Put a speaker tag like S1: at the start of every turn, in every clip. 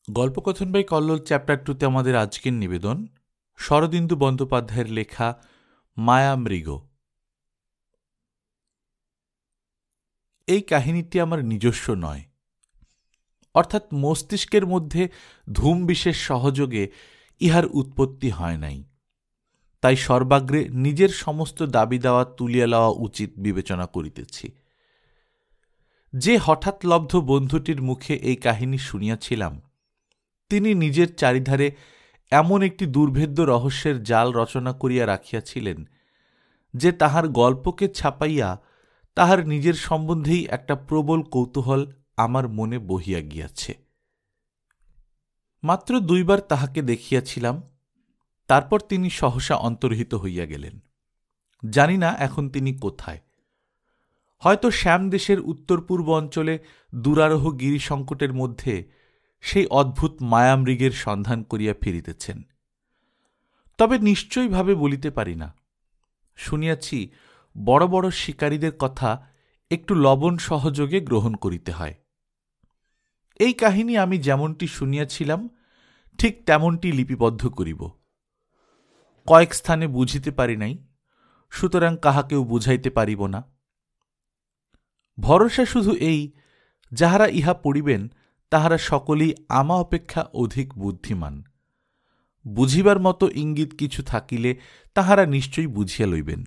S1: গল্পকথন by Kallol chapter 2তে আমাদের আজকের নিবেদন শরদিন্দু বন্দ্যোপাধ্যায়ের লেখা মায়ামৃগ। এই কাহিনীটি আমার নিজস্ব নয়, অর্থাৎ মস্তিষ্কের মধ্যে ধূম বিশেষ সহযোগে ইহার উৎপত্তি হয় নাই। তাই সর্বাগ্রে নিজের সমস্ত দাবি দাওয়া তুলিয়া লওয়া উচিত বিবেচনা করিতেছি। যে হঠাৎ লব্ধ বন্ধুটির মুখে এই কাহিনী শুনিয়াছিলাম, তিনি নিজের চারিধারে এমন একটি দুর্ভেদ্য রহস্যের জাল রচনা করিয়া রাখিয়াছিলেন যে তাহার গল্পকে ছাপাইয়া তাহার নিজের সম্বন্ধেই একটা প্রবল কৌতূহল আমার মনে বহিয়া গিয়াছে। মাত্র 2 বার তাহাকে দেখিয়াছিলাম, তারপর তিনি সহসা অন্তর্হিত হইয়া গেলেন। জানি না এখন তিনি কোথায়। হয়তো শ্যামদেশের উত্তর পূর্ব অঞ্চলে দুরারোহ গিরিসংকটের মধ্যে সেই অদ্ভুত মায়ামৃগের সন্ধান করিয়া ফিরিতেছেন। তবে নিশ্চয়ভাবে বলিতে পারি না। শুনিয়াছি বড় বড় শিকারীদের কথা একটু লবণ সহযোগে গ্রহণ করিতে হয়। এই কাহিনী আমি যেমনটি শুনিয়াছিলাম ঠিক তেমনটি লিপিবদ্ধ করিব। কয়েক স্থানে বুঝিতে পারি নাই, সুতরাং কাহাকেও বুঝাইতে পারিব না। ভরসা শুধু এই, যাহারা ইহা পড়িবেন তাহারা সকলেই আমা অপেক্ষা অধিক বুদ্ধিমান। বুঝিবার মতো ইঙ্গিত কিছু থাকিলে তাহারা নিশ্চয়ই বুঝিয়া লইবেন,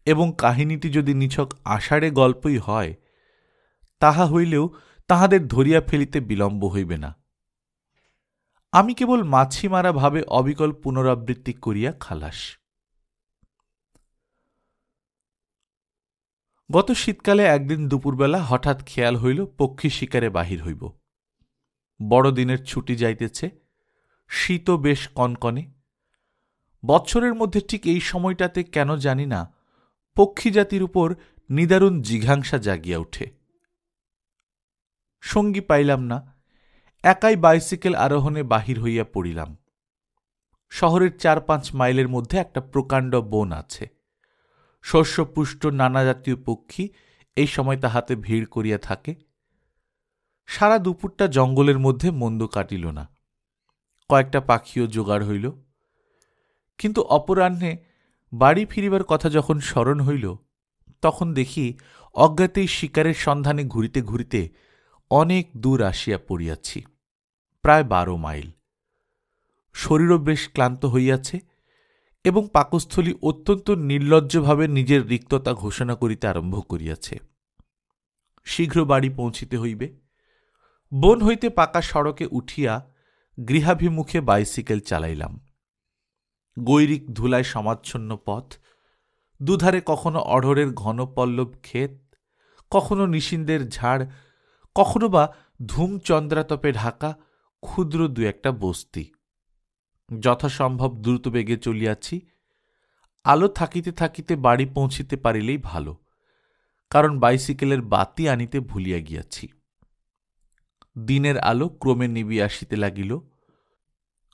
S1: এবং কাহিনীটি যদি নিছক আষাঢ়ে গল্পই হয়, তাহা হইলেও তাহাদের ধরিয়া ফেলিতে বিলম্ব হইবে না। আমি কেবল মাছি মারা ভাবে অবিকল পুনরাবৃত্তি করিয়া খালাস। গত শীতকালে একদিন দুপুরবেলা হঠাৎ খেয়াল হইল পক্ষী শিকারে বাহির হইব। বড়দিনের ছুটি যাইতেছে, শীতও বেশ কনকনে। বৎসরের মধ্যে ঠিক এই সময়টাতে কেন জানি না পক্ষী জাতির উপর নিদারুণ জিঘাংসা জাগিয়া ওঠে। সঙ্গী পাইলাম না, একাই বাইসিকেল আরোহণে বাহির হইয়া পড়িলাম। শহরের 4-5 মাইলের মধ্যে একটা প্রকাণ্ড বন আছে। শস্যপুষ্ট নানা জাতীয় পক্ষী এই সময় তাহাতে ভিড় করিয়া থাকে। সারা দুপুরটা জঙ্গলের মধ্যে মন্দ কাটিল না। কয়েকটা পাখিও জোগাড় হইল। কিন্তু অপরাহ্নে বাড়ি ফিরিবার কথা যখন স্মরণ হইল, তখন দেখি অজ্ঞাতেই শিকারের সন্ধানে ঘুরিতে ঘুরিতে অনেক দূর আসিয়া পড়িয়াছি, প্রায় 12 মাইল। শরীরও বেশ ক্লান্ত হইয়াছে এবং পাকস্থলী অত্যন্ত নির্লজ্জভাবে নিজের রিক্ততা ঘোষণা করিতে আরম্ভ করিয়াছে। শীঘ্র বাড়ি পৌঁছিতে হইবে। বন হইতে পাকা সড়কে উঠিয়া গৃহাভিমুখে বাইসিকেল চালাইলাম। গৈরিক ধুলায় সমাচ্ছন্ন পথ, দুধারে কখনো অঢরের ঘন পল্লব ক্ষেত, কখনো নিশিন্দের ঝাড়, কখনো বা ধূমচন্দ্রাতপে ঢাকা ক্ষুদ্র 2-1টা বস্তি। যথাসম্ভব দ্রুত বেগে চলিয়াছি। আলো থাকিতে থাকিতে বাড়ি পৌঁছিতে পারিলেই ভালো, কারণ বাইসিকেলের বাতি আনিতে ভুলিয়া গিয়াছি। দিনের আলো ক্রমে নিবিয়া আসিতে লাগিল।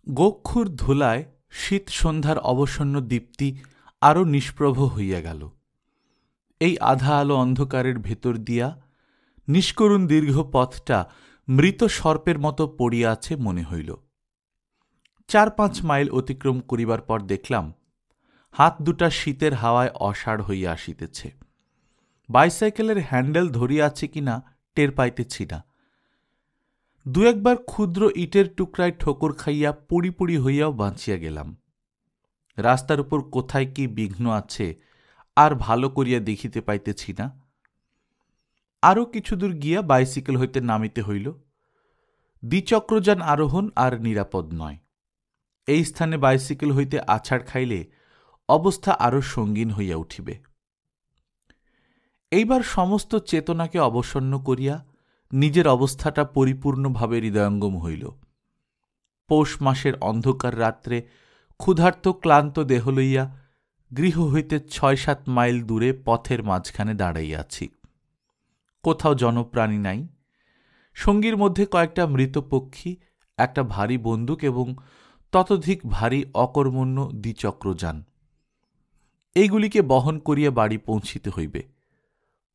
S1: গোক্ষুর ধুলায় শীত সন্ধ্যার অবসন্ন দীপ্তি আরও নিষ্প্রভ হইয়া গেল। এই আধা আলো অন্ধকারের ভেতর দিয়া নিষ্করুণ দীর্ঘ পথটা মৃত সর্পের মতো পড়িয়া আছে মনে হইল। 4-5 মাইল অতিক্রম করিবার পর দেখলাম হাত দুটা শীতের হাওয়ায় অসাড় হইয়া আসিতেছে। বাইসাইকেলের হ্যান্ডেল ধরিয়া আছে কিনা টের পাইতেছি না। 2-1 বার ক্ষুদ্র ইটের টুকরায় ঠোকর খাইয়া পুড়ি পুড়ি হইয়াও বাঁচিয়া গেলাম। রাস্তার উপর কোথায় কি বিঘ্ন আছে আর ভালো করিয়া দেখিতে পাইতেছি না। আরও কিছু দূর গিয়া বাইসিকেল হইতে নামিতে হইল। দ্বিচক্রযান আরোহণ আর নিরাপদ নয়। এই স্থানে বাইসিকেল হইতে আছাড় খাইলে অবস্থা আরও সঙ্গীন হইয়া উঠিবে। এইবার সমস্ত চেতনাকে অবসন্ন করিয়া নিজের অবস্থাটা পরিপূর্ণভাবে হৃদয়ঙ্গম হইল। পৌষ মাসের অন্ধকার রাত্রে ক্ষুধার্ত ক্লান্ত দেহ লইয়া গৃহ হইতে 6-7 মাইল দূরে পথের মাঝখানে দাঁড়াইয়া আছি। কোথাও জনপ্রাণী নাই। সঙ্গীর মধ্যে কয়েকটা মৃত পক্ষী, একটা ভারী বন্দুক এবং ততোধিক ভারী অকর্মণ্য দ্বিচক্রযান। এইগুলিকে বহন করিয়া বাড়ি পৌঁছিতে হইবে।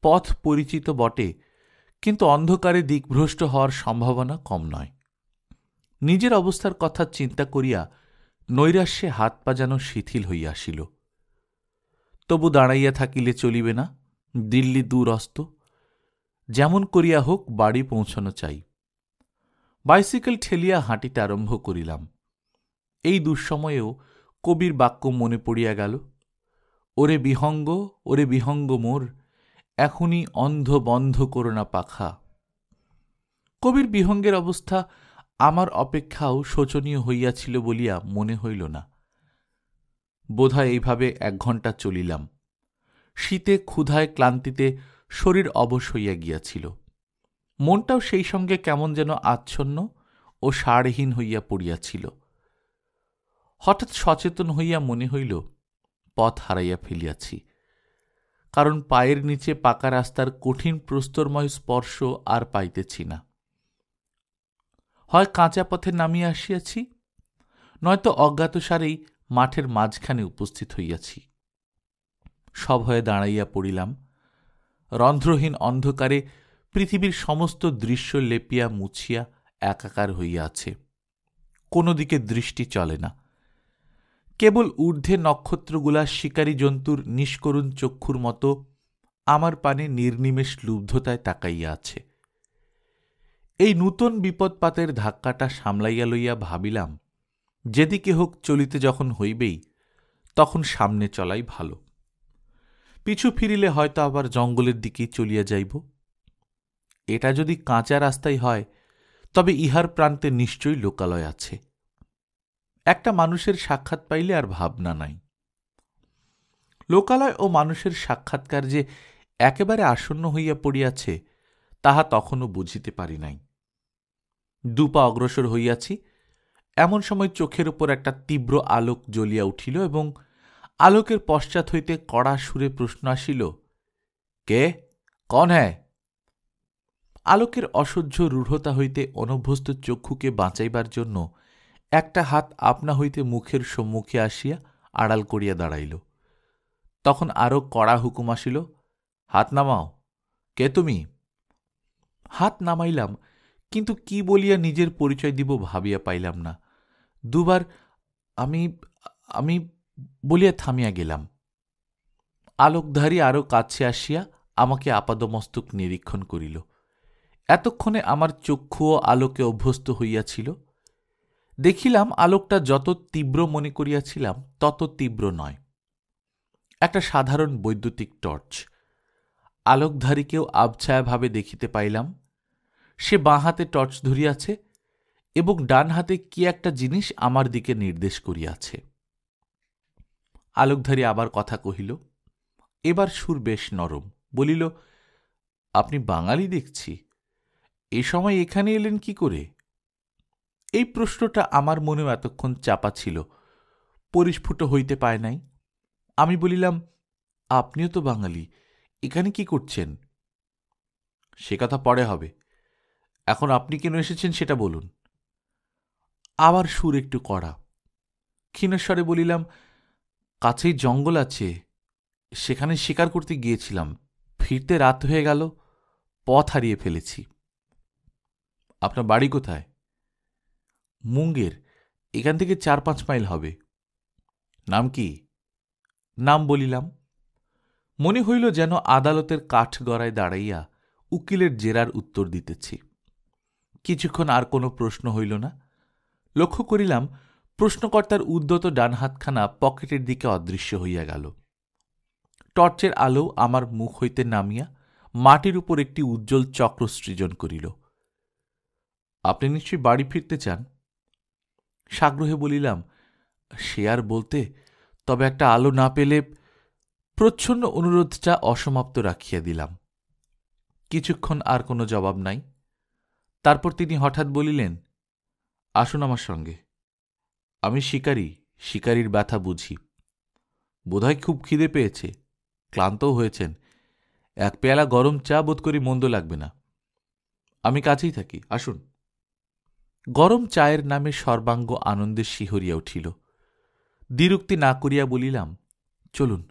S1: পথ পরিচিত বটে, কিন্তু অন্ধকারে দিকভ্রষ্ট হওয়ার সম্ভাবনা কম নয়। নিজের অবস্থার কথা চিন্তা করিয়া নৈরাশ্যে হাত পা যেন শিথিল হইয়া আসিল। তবু দাঁড়াইয়া থাকিলে চলিবে না, দিল্লি দূরস্ত, যেমন করিয়া হোক বাড়ি পৌঁছানো চাই। বাইসিকেল ঠেলিয়া হাঁটিতে আরম্ভ করিলাম। এই দুঃসময়েও কবির বাক্য মনে পড়িয়া গেল, ওরে বিহঙ্গ, ওরে বিহঙ্গ মোর, এখনই অন্ধ বন্ধ করো না পাখা। কবির বিহঙ্গের অবস্থা আমার অপেক্ষাও শোচনীয় হইয়াছিল বলিয়া মনে হইল না। বোধহয় এইভাবে 1 ঘণ্টা চলিলাম। শীতে ক্ষুধায় ক্লান্তিতে শরীর অবশ হইয়া গিয়াছিল। মনটাও সেই সঙ্গে কেমন যেন আচ্ছন্ন ও সারহীন হইয়া পড়িয়াছিল। হঠাৎ সচেতন হইয়া মনে হইল পথ হারাইয়া ফেলিয়াছি, কারণ পায়ের নিচে পাকা রাস্তার কঠিন প্রস্তরময় স্পর্শ আর পাইতেছি না। হয় কাঁচা পথে নামিয়া আসিয়াছি, নয়তো অজ্ঞাতসারেই মাঠের মাঝখানে উপস্থিত হইয়াছি। সভয়ে দাঁড়াইয়া পড়িলাম। রন্ধ্রহীন অন্ধকারে পৃথিবীর সমস্ত দৃশ্য লেপিয়া মুছিয়া একাকার হইয়া আছে। কোনো দিকে দৃষ্টি চলে না। কেবল ঊর্ধ্বে নক্ষত্রগুলা শিকারী জন্তুর নিষ্করুণ চক্ষুর মতো আমার পানে নির্নিমেষ লুব্ধতায় তাকাইয়া আছে। এই নূতন বিপদপাতের ধাক্কাটা সামলাইয়া লইয়া ভাবিলাম, যেদিকে হোক চলিতে যখন হইবেই তখন সামনে চলাই ভালো। পিছু ফিরিলে হয়তো আবার জঙ্গলের দিকেই চলিয়া যাইব। এটা যদি কাঁচা রাস্তাই হয়, তবে ইহার প্রান্তে নিশ্চয়ই লোকালয় আছে। একটা মানুষের সাক্ষাৎ পাইলে আর ভাবনা নাই। লোকালয় ও মানুষের সাক্ষাৎকার যে একেবারে আসন্ন হইয়া পড়িয়াছে, তাহা তখনও বুঝিতে পারি নাই। 2 পা অগ্রসর হইয়াছি, এমন সময় চোখের উপর একটা তীব্র আলোক জ্বলিয়া উঠিল এবং আলোকের পশ্চাৎ হইতে কড়া সুরে প্রশ্ন আসিল, কে, কন হ্যায়? আলোকের অসহ্য রূঢ়তা হইতে অনভ্যস্ত চক্ষুকে বাঁচাইবার জন্য একটা হাত আপনা হইতে মুখের সম্মুখে আসিয়া আড়াল করিয়া দাঁড়াইল। তখন আরো কড়া হুকুম আসিল, হাত নামাও। কে তুমি? হাত নামাইলাম, কিন্তু কি বলিয়া নিজের পরিচয় দিব ভাবিয়া পাইলাম না। 2 বার আমি আমি বলিয়া থামিয়া গেলাম। আলোকধারী আরো কাছে আসিয়া আমাকে আপাদমস্তক নিরীক্ষণ করিল। এতক্ষণে আমার চক্ষুও আলোকে অভ্যস্ত হইয়াছিল। দেখিলাম আলোকটা যত তীব্র মনে করিয়াছিলাম তত তীব্র নয়, একটা সাধারণ বৈদ্যুতিক টর্চ। আলোকধারীকেও আবছায়াভাবে দেখিতে পাইলাম। সে বাঁ হাতে টর্চ ধরিয়াছে এবং ডান হাতে কি একটা জিনিস আমার দিকে নির্দেশ করিয়াছে। আলোকধারী আবার কথা কহিল, এবার সুর বেশ নরম। বলিল, আপনি বাঙালি দেখছি, এ সময় এখানে এলেন কি করে? এই প্রশ্নটা আমার মনেও এতক্ষণ চাপা ছিল, পরিস্ফুট হইতে পায় নাই। আমি বলিলাম, আপনিও তো বাঙালি, এখানে কি করছেন? সে কথা পরে হবে, এখন আপনি কেন এসেছেন সেটা বলুন। আবার সুর একটু কড়া। ক্ষীণস্বরে বলিলাম, কাছেই জঙ্গল আছে, সেখানে শিকার করতে গিয়েছিলাম, ফিরতে রাত হয়ে গেল, পথ হারিয়ে ফেলেছি। আপনার বাড়ি কোথায়? মুঙ্গের, এখান থেকে 4-5 মাইল হবে। নাম কি? নাম বলিলাম। মনে হইল যেন আদালতের কাঠগড়ায় দাঁড়াইয়া উকিলের জেরার উত্তর দিতেছি। কিছুক্ষণ আর কোনো প্রশ্ন হইল না। লক্ষ্য করিলাম প্রশ্নকর্তার উদ্যত ডান হাতখানা পকেটের দিকে অদৃশ্য হইয়া গেল। টর্চের আলো আমার মুখ হইতে নামিয়া মাটির উপর একটি উজ্জ্বল চক্র সৃজন করিল। আপনি নিশ্চয়ই বাড়ি ফিরতে চান? সাগ্রহে বলিলাম, সে আর বলতে, তবে একটা আলো না পেলে। প্রচ্ছন্ন অনুরোধটা অসমাপ্ত রাখিয়া দিলাম। কিছুক্ষণ আর কোনো জবাব নাই। তারপর তিনি হঠাৎ বলিলেন, আসুন আমার সঙ্গে। আমি শিকারী, শিকারীর ব্যথা বুঝি। বোধহয় খুব খিদে পেয়েছে, ক্লান্তও হয়েছেন। 1 পেয়ালা গরম চা বোধ করি মন্দ লাগবে না। আমি কাছেই থাকি, আসুন। গরম চায়ের নামে সর্বাঙ্গ আনন্দে শিহরিয়া উঠিল। দ্বিরুক্তি না করিয়া বলিলাম, চলুন।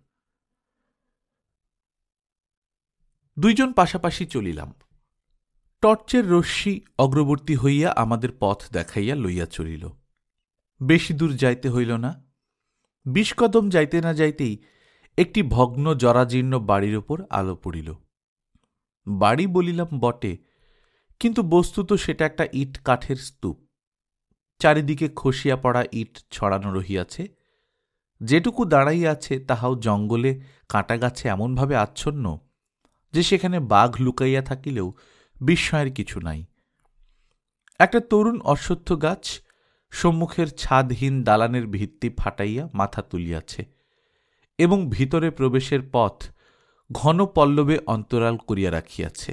S1: 2 জন পাশাপাশি চলিলাম। টর্চের রশ্মি অগ্রবর্তী হইয়া আমাদের পথ দেখাইয়া লইয়া চলিল। বেশি দূর যাইতে হইল না। 20 কদম যাইতে না যাইতেই একটি ভগ্ন জরাজীর্ণ বাড়ির ওপর আলো পড়িল। বাড়ি বলিলাম বটে, কিন্তু বস্তুত সেটা একটা ইট কাঠের স্তূপ। চারিদিকে খসিয়া পড়া ইট ছড়ানো রহিয়াছে। যেটুকু দাঁড়াইয়া আছে তাহাও জঙ্গলে কাঁটা গাছে এমনভাবে আচ্ছন্ন যে সেখানে বাঘ লুকাইয়া থাকিলেও বিস্ময়ের কিছু নাই। একটা তরুণ অশ্বত্থ গাছ সম্মুখের ছাদহীন দালানের ভিত্তি ফাটাইয়া মাথা তুলিয়াছে এবং ভিতরে প্রবেশের পথ ঘন পল্লবে অন্তরাল করিয়া রাখিয়াছে।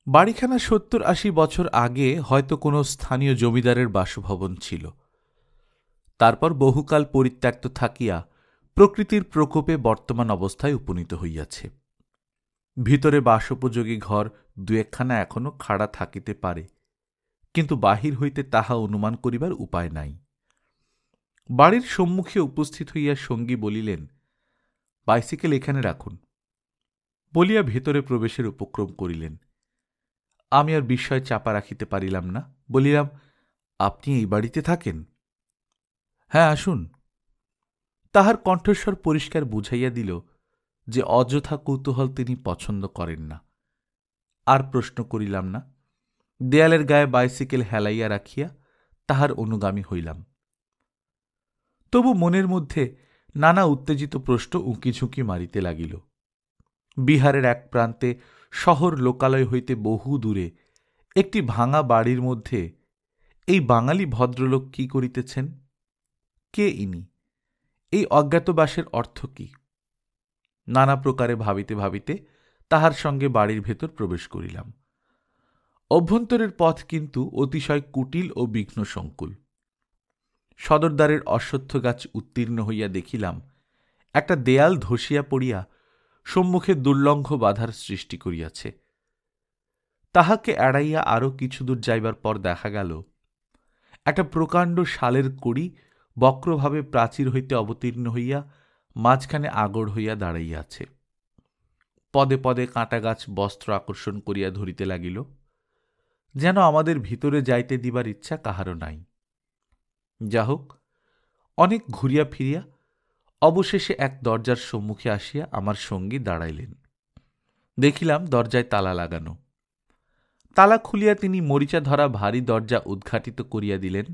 S1: বাড়িখানা 70-80 বছর আগে হয়তো কোনো স্থানীয় জমিদারের বাসভবন ছিল। তারপর বহুকাল পরিত্যক্ত থাকিয়া প্রকৃতির প্রকোপে বর্তমান অবস্থায় উপনীত হইয়াছে। ভিতরে বাসোপযোগী ঘর 2-1খানা এখনো খাড়া থাকিতে পারে, কিন্তু বাহির হইতে তাহা অনুমান করিবার উপায় নাই। বাড়ির সম্মুখে উপস্থিত হইয়া সঙ্গী বলিলেন, বাইসিকেল এখানে রাখুন বলিয়া ভিতরে প্রবেশের উপক্রম করিলেন। আমি আর বিস্ময় চাপা রাখিতে পারিলাম না। বলিলাম, আপনি এই বাড়িতে থাকেন? হ্যাঁ, আসুন। তাহার কণ্ঠস্বর পরিষ্কার বুঝাইয়া দিল যে অযথা কৌতূহল তিনি পছন্দ করেন না। আর প্রশ্ন করিলাম না। দেয়ালের গায়ে বাইসিকেল হেলাইয়া রাখিয়া তাহার অনুগামী হইলাম। তবু মনের মধ্যে নানা উত্তেজিত প্রশ্ন উঁকিঝুঁকি মারিতে লাগিল। বিহারের এক প্রান্তে শহর লোকালয় হইতে বহু দূরে একটি ভাঙা বাড়ির মধ্যে এই বাঙালি ভদ্রলোক কি করিতেছেন? কে ইনি? এই অজ্ঞাতবাসের অর্থ কি? নানা প্রকারে ভাবিতে ভাবিতে তাহার সঙ্গে বাড়ির ভেতর প্রবেশ করিলাম। অভ্যন্তরের পথ কিন্তু অতিশয় কুটিল ও বিঘ্ন সংকুল। সদরদ্বারের অশ্বত্থ গাছ উত্তীর্ণ হইয়া দেখিলাম একটা দেয়াল ধসিয়া পড়িয়া সম্মুখে দুর্লঙ্ঘ বাধার সৃষ্টি করিয়াছে। তাহাকে এড়াইয়া আরও কিছু দূর যাইবার পর দেখা গেল একটা প্রকাণ্ড শালের কড়ি বক্রভাবে প্রাচীর হইতে অবতীর্ণ হইয়া মাঝখানে আগড় হইয়া দাঁড়াইয়াছে। পদে পদে কাঁটা গাছ বস্ত্র আকর্ষণ করিয়া ধরিতে লাগিল, যেন আমাদের ভিতরে যাইতে দিবার ইচ্ছা কাহারও নাই। যা হোক, অনেক ঘুরিয়া ফিরিয়া অবশেষে এক দরজার সম্মুখে আসিয়া আমার সঙ্গী দাঁড়াইলেন। দেখিলাম দরজায় তালা লাগানো। তালা খুলিয়া তিনি মরিচা ধরা ভারী দরজা উদ্ঘাটিত করিয়া দিলেন।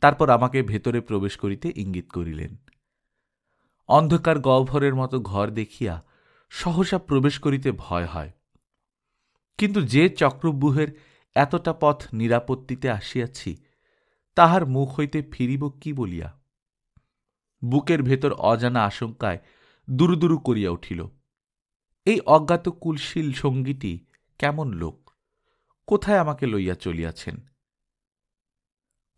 S1: তারপর আমাকে ভেতরে প্রবেশ করিতে ইঙ্গিত করিলেন। অন্ধকার গহ্বরের মতো ঘর দেখিয়া সহসা প্রবেশ করিতে ভয় হয়, কিন্তু যে চক্রব্যূহের এতটা পথ নিরাপত্তিতে আসিয়াছি তাহার মুখ হইতে ফিরিব কি বলিয়া? বুকের ভেতর অজানা আশঙ্কায় দুরুদুরু করিয়া উঠিল। এই অজ্ঞাত কুলশীল সঙ্গীটি কেমন লোক? কোথায় আমাকে লইয়া চলিয়াছেন?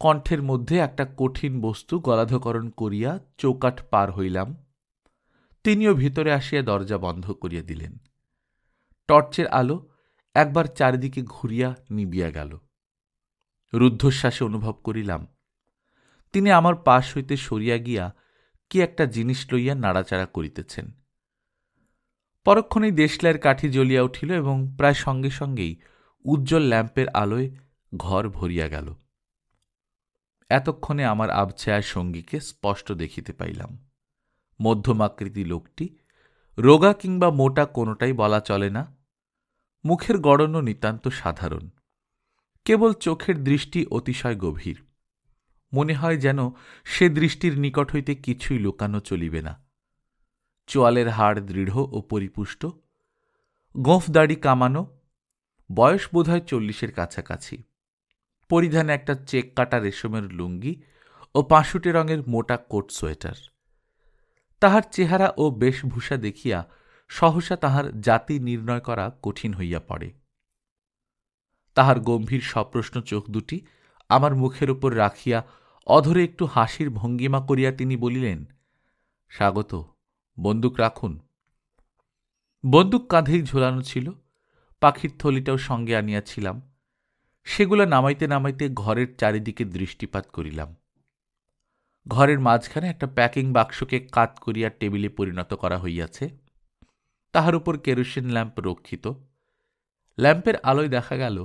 S1: কণ্ঠের মধ্যে একটা কঠিন বস্তু গলাধকরণ করিয়া চৌকাঠ পার হইলাম। তিনিও ভিতরে আসিয়া দরজা বন্ধ করিয়া দিলেন। টর্চের আলো একবার চারিদিকে ঘুরিয়া নিবিয়া গেল। রুদ্ধশ্বাসে অনুভব করিলাম তিনি আমার পাশ হইতে সরিয়া গিয়া কি একটা জিনিস লইয়া নাড়াচাড়া করিতেছেন। পরক্ষণেই দেশলাইয়ের কাঠি জ্বলিয়া উঠিল এবং প্রায় সঙ্গে সঙ্গেই উজ্জ্বল ল্যাম্পের আলোয় ঘর ভরিয়া গেল। এতক্ষণে আমার আবছায়া সঙ্গীকে স্পষ্ট দেখিতে পাইলাম। মধ্যমাকৃতি লোকটি, রোগা কিংবা মোটা কোনোটাই বলা চলে না। মুখের গড়ন নিতান্ত সাধারণ, কেবল চোখের দৃষ্টি অতিশয় গভীর। মনে হয় যেন সে দৃষ্টির নিকট হইতে কিছুই লুকানো চলিবে না। চোয়ালের হাড় দৃঢ় ও পরিপুষ্ট, গোঁফ দাড়ি কামানো, বয়স বোধহয় 40-এর কাছাকাছি। পরিধানে একটা চেক কাটা রেশমের লুঙ্গি ও পাশুটে রঙের মোটা কোট সোয়েটার। তাহার চেহারা ও বেশভূষা দেখিয়া সহসা তাহার জাতি নির্ণয় করা কঠিন হইয়া পড়ে। তাহার গম্ভীর সপ্রশ্ন চোখ দুটি আমার মুখের উপর রাখিয়া অধরে একটু হাসির ভঙ্গিমা করিয়া তিনি বলিলেন, স্বাগত, বন্দুক রাখুন। বন্দুক কাঁধেই ঝোলানো ছিল, পাখির থলিটাও সঙ্গে আনিয়াছিলাম। সেগুলা নামাইতে নামাইতে ঘরের চারিদিকে দৃষ্টিপাত করিলাম। ঘরের মাঝখানে একটা প্যাকিং বাক্সকে কাত করিয়া টেবিলে পরিণত করা হইয়াছে। তাহার উপর কেরোসিন ল্যাম্প রক্ষিত। ল্যাম্পের আলোয় দেখা গেল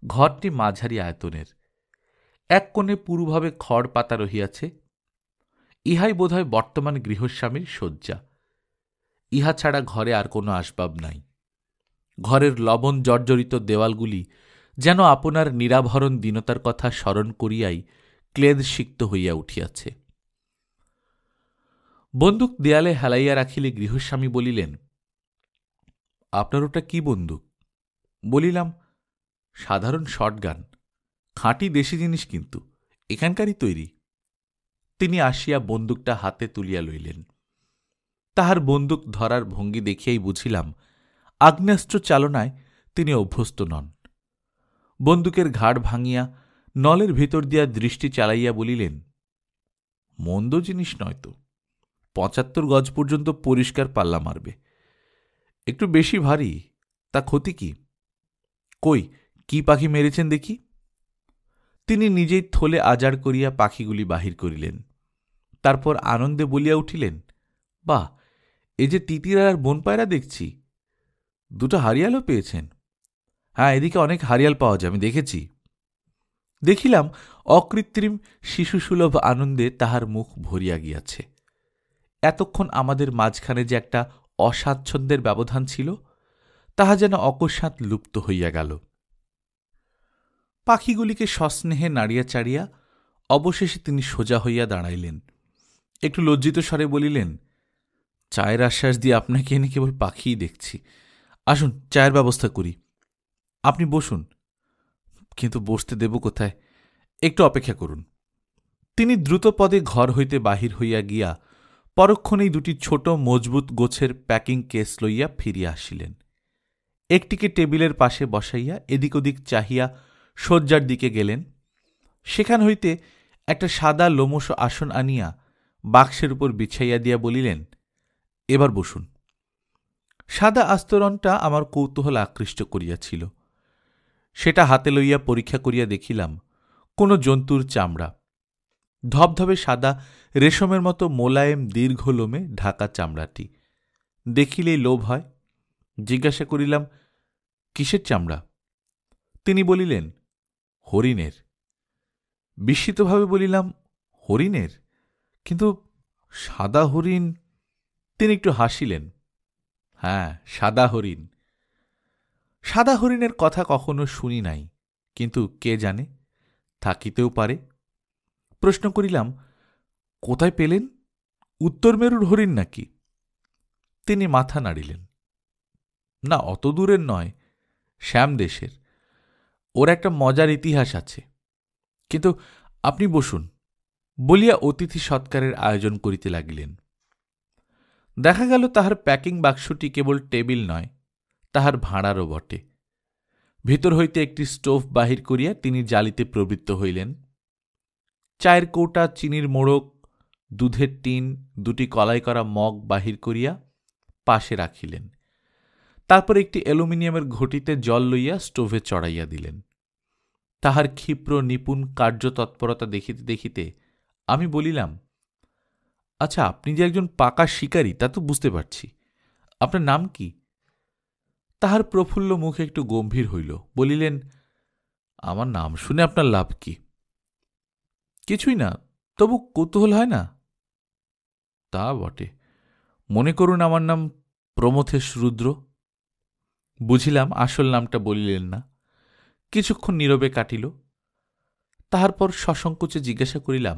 S1: ঘরটি মাঝারি আয়তনের। এক কোণে পুরুভাবে খড় পাতা রহিয়াছে। ইহাই বোধহয় বর্তমান গৃহস্বামীর শয্যা। ইহা ছাড়া ঘরে আর কোনো আসবাব নাই। ঘরের লবণ জর্জরিত দেওয়ালগুলি যেন আপনার নিরাভরণ দীনতার কথা স্মরণ করিয়াই ক্লেদ সিক্ত হইয়া উঠিয়াছে। বন্দুক দেয়ালে হেলাইয়া রাখিলে গৃহস্বামী বলিলেন, আপনার ওটা কি বন্দুক? বলিলাম, সাধারণ শটগান, খাঁটি দেশি জিনিস, কিন্তু এখানকারই তৈরি। তিনি আসিয়া বন্দুকটা হাতে তুলিয়া লইলেন। তাহার বন্দুক ধরার ভঙ্গি দেখিয়াই বুঝিলাম আগ্নেয়াস্ত্র চালনায় তিনি অভ্যস্ত নন। বন্দুকের ঘাড় ভাঙিয়া নলের ভিতর দিয়া দৃষ্টি চালাইয়া বলিলেন, মন্দ জিনিস নয় তো, ৭৫ গজ পর্যন্ত পরিষ্কার পাল্লা মারবে। একটু বেশি ভারী, তা ক্ষতি কি? কই, কি পাখি মেরেছেন দেখি। তিনি নিজেই থলে আজাড় করিয়া পাখিগুলি বাহির করিলেন। তারপর আনন্দে বলিয়া উঠিলেন, বাহ, এ যে তিতির আর বনপায়রা দেখছি। দুটো হারিয়ালও পেয়েছেন? হ্যাঁ, এদিকে অনেক হারিয়াল পাওয়া যায়, আমি দেখেছি। দেখিলাম অকৃত্রিম শিশুসুলভ আনন্দে তাহার মুখ ভরিয়া গিয়াছে। এতক্ষণ আমাদের মাঝখানে যে একটা অস্বাচ্ছন্দ্যের ব্যবধান ছিল, তাহা যেন অকস্মাৎ লুপ্ত হইয়া গেল। পাখিগুলিকে সস্নেহে নাড়িয়া চাড়িয়া অবশেষে তিনি সোজা হইয়া দাঁড়াইলেন। একটু লজ্জিত স্বরে বলিলেন, চায়ের আশ্বাস দিয়ে আপনাকে এনে কেবল পাখিই দেখছি। আসুন, চায়ের ব্যবস্থা করি। আপনি বসুন। কিন্তু বসতে দেব কোথায়? একটু অপেক্ষা করুন। তিনি দ্রুতপদে ঘর হইতে বাহির হইয়া গিয়া পরক্ষণেই দুটি ছোট মজবুত গোছের প্যাকিং কেস লইয়া ফিরিয়া আসিলেন। একটিকে টেবিলের পাশে বসাইয়া এদিক ওদিক চাহিয়া শয্যার দিকে গেলেন। সেখান হইতে একটা সাদা লোমশ আসন আনিয়া বাক্সের উপর বিছাইয়া দিয়া বলিলেন, এবার বসুন। সাদা আস্তরণটা আমার কৌতূহল আকৃষ্ট করিয়াছিল। সেটা হাতে লইয়া পরীক্ষা করিয়া দেখিলাম কোনো জন্তুর চামড়া। ধবধবে সাদা রেশমের মতো মোলায়েম দীর্ঘ লোমে ঢাকা চামড়াটি। দেখিলেই লোভ হয়। জিজ্ঞাসা করিলাম, কিসের চামড়া? তিনি বলিলেন, হরিণের। বিস্মিতভাবে বলিলাম, হরিণের? কিন্তু সাদা হরিণ। তিনি একটু হাসিলেন। হ্যাঁ, সাদা হরিণ। সাদা হরিণের কথা কখনো শুনি নাই, কিন্তু কে জানে, থাকিতেও পারে। প্রশ্ন করিলাম, কোথায় পেলেন? উত্তর মেরুর হরিণ নাকি? তিনি মাথা নাড়িলেন। না, অত দূরের নয়, শ্যামদেশের। ওর একটা মজার ইতিহাস আছে। কিন্তু আপনি বসুন বলিয়া অতিথি সৎকারের আয়োজন করিতে লাগিলেন। দেখা গেল তাহার প্যাকিং বাক্সটি কেবল টেবিল নয়, তাহার ভাঁড়ারও বটে। ভিতর হইতে একটি স্টোভ বাহির করিয়া তিনি জ্বালিতে প্রবৃত্ত হইলেন। চায়ের কৌটা, চিনির মোড়ক, দুধের টিন, দুটি কলাই করা মগ বাহির করিয়া পাশে রাখিলেন। তারপর একটি অ্যালুমিনিয়ামের ঘটিতে জল লইয়া স্টোভে চড়াইয়া দিলেন। তাহার ক্ষিপ্র নিপুণ কার্যতৎপরতা দেখিতে দেখিতে আমি বলিলাম, আচ্ছা, আপনি যে একজন পাকা শিকারী তা তো বুঝতে পারছি। আপনার নাম কি? তাহার প্রফুল্ল মুখ একটু গম্ভীর হইল। বলিলেন, আমার নাম শুনে আপনার লাভ কি? কিছুই না, তবু কৌতূহল হয় না? তা বটে। মনে করুন আমার নাম প্রমথেশ রুদ্র। বুঝিলাম আসল নামটা বলিলেন না। কিছুক্ষণ নীরবে কাটিল। তাহার পর সসংকোচে জিজ্ঞাসা করিলাম,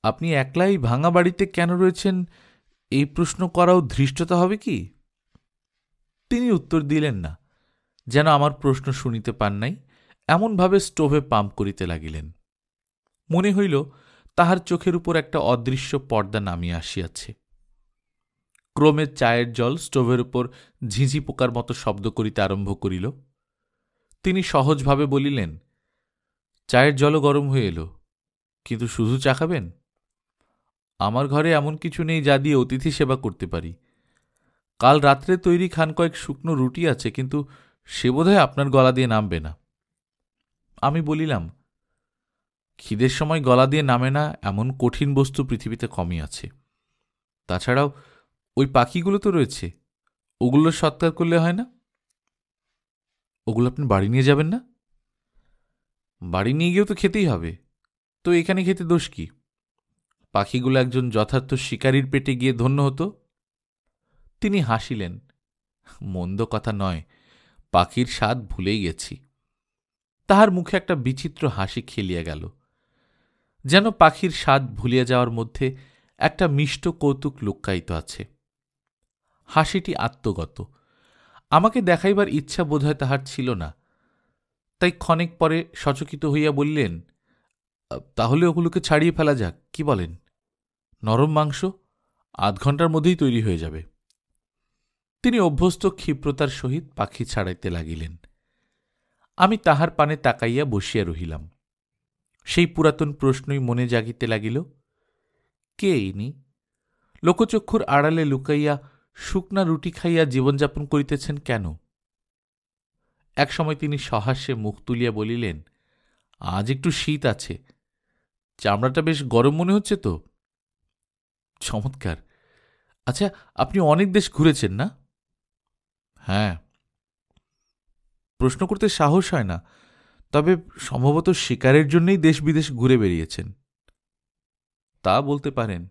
S1: আপনি একলাই ভাঙা বাড়িতে কেন রয়েছেন? এই প্রশ্ন করাও ধৃষ্টতা হবে কি? তিনি উত্তর দিলেন না, যেন আমার প্রশ্ন শুনিতে পান নাই, এমনভাবে স্টোভে পাম্প করিতে লাগিলেন। মনে হইল তাহার চোখের উপর একটা অদৃশ্য পর্দা নামিয়া আসিয়াছে। ক্রমে চায়ের জল স্টোভের উপর ঝিঝি পোকার মতো শব্দ করিতে আরম্ভ করিল। তিনি সহজভাবে বলিলেন, চায়ের জলও গরম হয়ে এলো, কিন্তু শুধু চা খাবেন? আমার ঘরে এমন কিছু নেই যা দিয়ে অতিথি সেবা করতে পারি। কাল রাত্রে তৈরি খান কয়েক শুকনো রুটি আছে, কিন্তু সে বোধহয় আপনার গলা দিয়ে নামবে না। আমি বলিলাম, খিদের সময় গলা দিয়ে নামে না এমন কঠিন বস্তু পৃথিবীতে কমই আছে। তাছাড়াও ওই পাখিগুলো তো রয়েছে, ওগুলোর সৎকার করলে হয় না? ওগুলো আপনি বাড়ি নিয়ে যাবেন না? বাড়ি নিয়ে গিয়েও তো খেতেই হবে, তো এখানে খেতে দোষ কি? পাখিগুলো একজন যথার্থ শিকারীর পেটে গিয়ে ধন্য হতো। তিনি হাসিলেন। মন্দ কথা নয়, পাখির স্বাদ ভুলেই গেছি। তাহার মুখে একটা বিচিত্র হাসি খেলিয়া গেল, যেন পাখির স্বাদ ভুলিয়া যাওয়ার মধ্যে একটা মিষ্ট কৌতুক লুক্কায়িত আছে। হাসিটি আত্মগত, আমাকে দেখাইবার ইচ্ছা বোধহয় তাহার ছিল না। তাই ক্ষণেক পরে সচকিত হইয়া বললেন, তাহলে ওগুলোকে ছাড়িয়ে ফেলা যাক, কি বলেন? নরম মাংস, ৮ ঘণ্টার মধ্যেই তৈরি হয়ে যাবে। তিনি অভ্যস্ত ক্ষিপ্রতার সহিত পাখি ছাড়াইতে লাগিলেন। আমি তাহার পানে তাকাইয়া বসিয়া রহিলাম। সেই পুরাতন প্রশ্নই মনে জাগিতে লাগিল, কে ইনি? লোকচক্ষুর আড়ালে লুকাইয়া শুকনা রুটি খাইয়া জীবনযাপন করিতেছেন কেন? একসময় তিনি সহাস্যে মুখ তুলিয়া বলিলেন, আজ একটু শীত আছে, চামড়াটা বেশ গরম মনে হচ্ছে তো। চমৎকার। আচ্ছা, আপনি অনেক দেশ ঘুরেছেন না? হ্যাঁ। প্রশ্ন করতে সাহস হয় না, তবে সম্ভবত শিকারের জন্যই দেশ বিদেশ ঘুরে বেরিয়েছেন। তা বলতে পারেন।